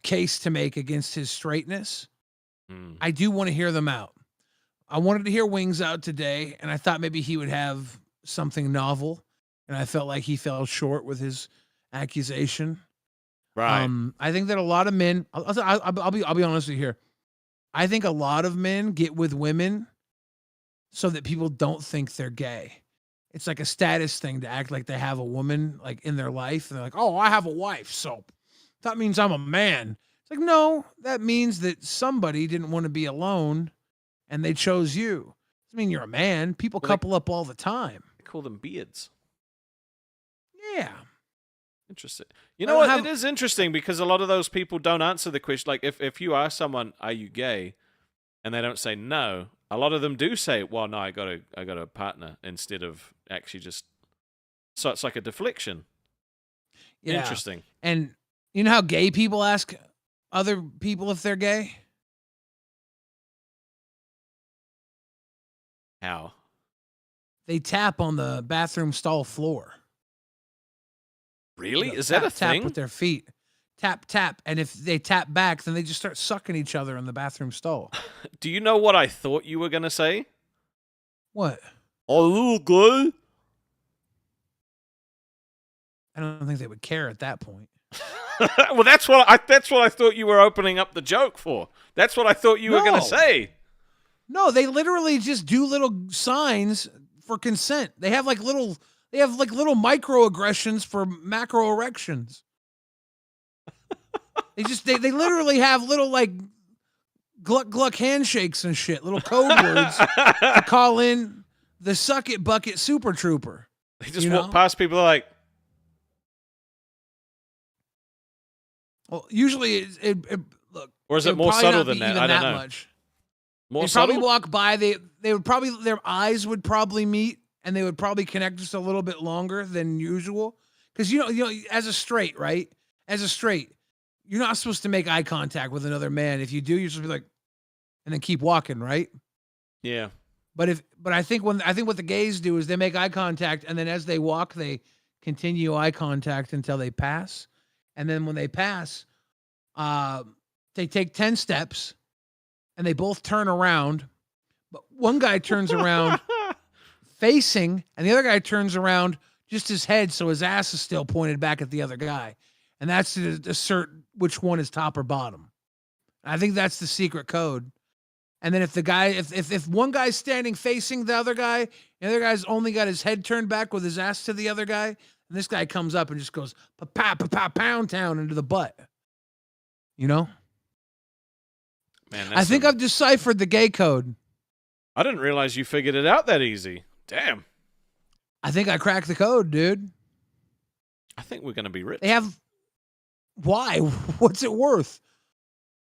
case to make against his straightness. I do want to hear them out. I wanted to hear Wings out today, and I thought maybe he would have something novel, and I felt like he fell short with his accusation. Right. I think that a lot of men. I'll be honest with you here. I think a lot of men get with women so that people don't think they're gay. It's like a status thing to act like they have a woman like in their life, and they're like, "Oh, I have a wife, so that means I'm a man." It's like, no, that means that somebody didn't want to be alone, and they chose you. Doesn't mean you're a man. People couple up all the time. They call them beards. Yeah. Interesting. You know what? It is interesting because a lot of those people don't answer the question. Like, if you ask someone, "Are you gay?" and they don't say no, A lot of them do say, "Well, no, I got a partner," instead of actually just. So it's like a deflection. Yeah. Interesting. And you know how gay people ask other people if they're gay? How? They tap on the bathroom stall floor. Really? You know, Is that a tap thing? with their feet. Tap, tap. And if they tap back, then they just start sucking each other in the bathroom stall. Do you know what I thought you were gonna say? What? A little good. I don't think they would care at that point. Well, that's what I thought you were opening up the joke for. That's what I thought you were gonna No. say. No, they literally just do little signs for consent. They have like little microaggressions for macro erections. They literally have little like gluck gluck handshakes and shit, little code words to call in the suck it bucket super trooper. They just You walk know? past people like, Well, usually it look. or is it would more probably subtle not than be that? even I don't that know. much. More They'd probably subtle. walk by. They would probably, their eyes would probably meet, and they would probably connect just a little bit longer than usual. Because you know, as a straight, right? As a straight, you're not supposed to make eye contact with another man. If you do, you're supposed to be like, and then keep walking, right? Yeah. But I think what the gays do is they make eye contact, and then as they walk, they continue eye contact until they pass, and then when they pass, they take 10 steps, and they both turn around. But one guy turns around facing, and the other guy turns around just his head, so his ass is still pointed back at the other guy, and that's to assert which one is top or bottom. I think that's the secret code. And then if the guy, if one guy's standing facing the other guy, the other guy's only got his head turned back with his ass to the other guy, and this guy comes up and just goes pa-pa, pa-pa, pound town into the butt. You know? Man, I think I've deciphered the gay code. I didn't realize you figured it out that easy. Damn. I think I cracked the code, dude. I think we're gonna be rich. They have. Why? What's it worth?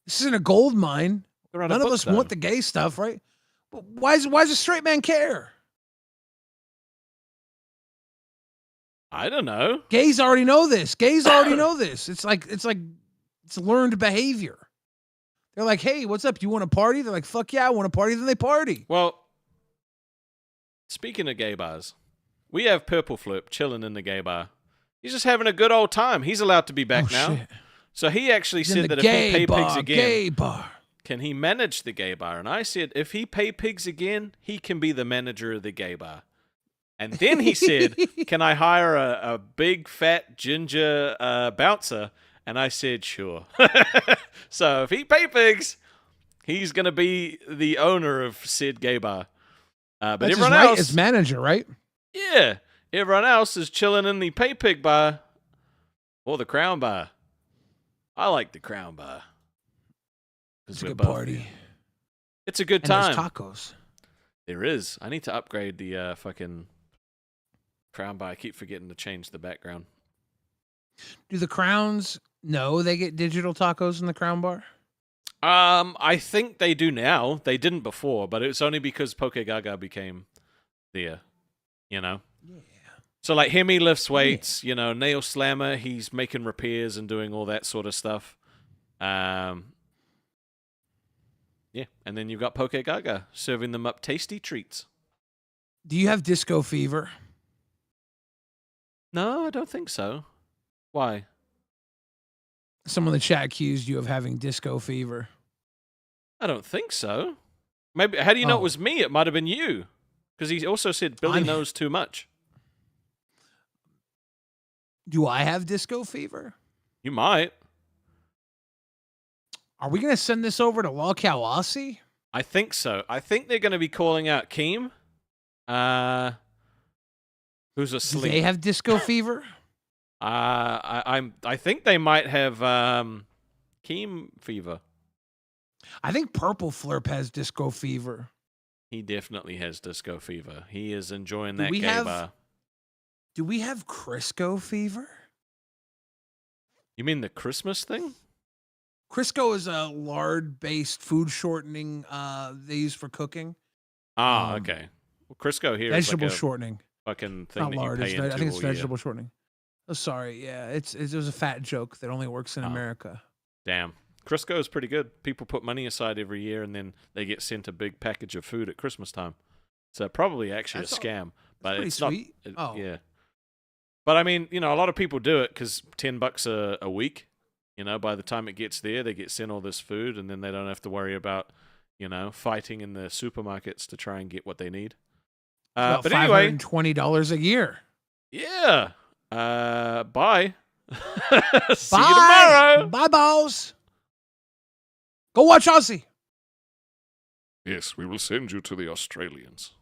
This isn't a gold mine. Write a None of book, us though. want the gay stuff, right? But why does a straight man care? I don't know. Gays already know this. Gays already know this. It's learned behavior. They're like, hey, what's up? You want to party? They're like, fuck yeah, I want to party. Then they party. Well, speaking of gay bars, we have Purple Flip chilling in the gay bar. He's just having a good old time. He's allowed to be back now. Shit. So he actually He's in said the that if he gay pay bar, pigs again, gay bar. can he manage the gay bar? And I said, if he pay pigs again, he can be the manager of the gay bar. And then he said, can I hire a big, fat, ginger bouncer? And I said, sure. So if he pay pigs, he's going to be the owner of said gay bar. But That's everyone his right else as manager, right? yeah, everyone else is chilling in the pay pig bar or the Crown bar. I like the Crown bar. It's a good party. It's a good And time. there's tacos. There is. I need to upgrade the fucking Crown bar. I keep forgetting to change the background. Do the Crowns know they get digital tacos in the Crown bar? I think they do now. They didn't before, but it's only because Poke Gaga became there, you know? Yeah. So like Hemi lifts weights, you know, Nail Slammer, he's making repairs and doing all that sort of stuff. Yeah, and then you've got Poke Gaga serving them up tasty treats. Do you have disco fever? No, I don't think so. Why? Someone in the chat accused you of having disco fever. I don't think so. Maybe. How do you know Oh. it was me? It might have been you, because he also said Billy I'm- knows too much. Do I have disco fever? You might. Are we going to send this over to LolcowUniverse? I think so. I think they're going to be calling out KEEM. Who's Do asleep? they have disco fever? I think they might have KEEM fever. I think Purple Flurp has disco fever. He definitely has disco fever. He is enjoying Do that we gay have- bar. Do we have Crisco fever? You mean the Christmas thing? Crisco is a lard-based food shortening they use for cooking. Okay. Well, Crisco here is Vegetable like a shortening. fucking thing Not that lard. you pay into I think it's all year. vegetable shortening. Oh, sorry. Yeah, it was a fat joke that only works in America. Damn. Crisco is pretty good. People put money aside every year, and then they get sent a big package of food at Christmas time. So probably actually That's a scam, but pretty it's sweet. not. Yeah. But I mean, a lot of people do it because $10 a week. By the time it gets there, they get sent all this food, and then they don't have to worry about, fighting in the supermarkets to try and get what they need. About But anyway, $520 a year. yeah. Bye. See Bye. you tomorrow. Bye, balls. Go watch Aussie. Yes, we will send you to the Australians.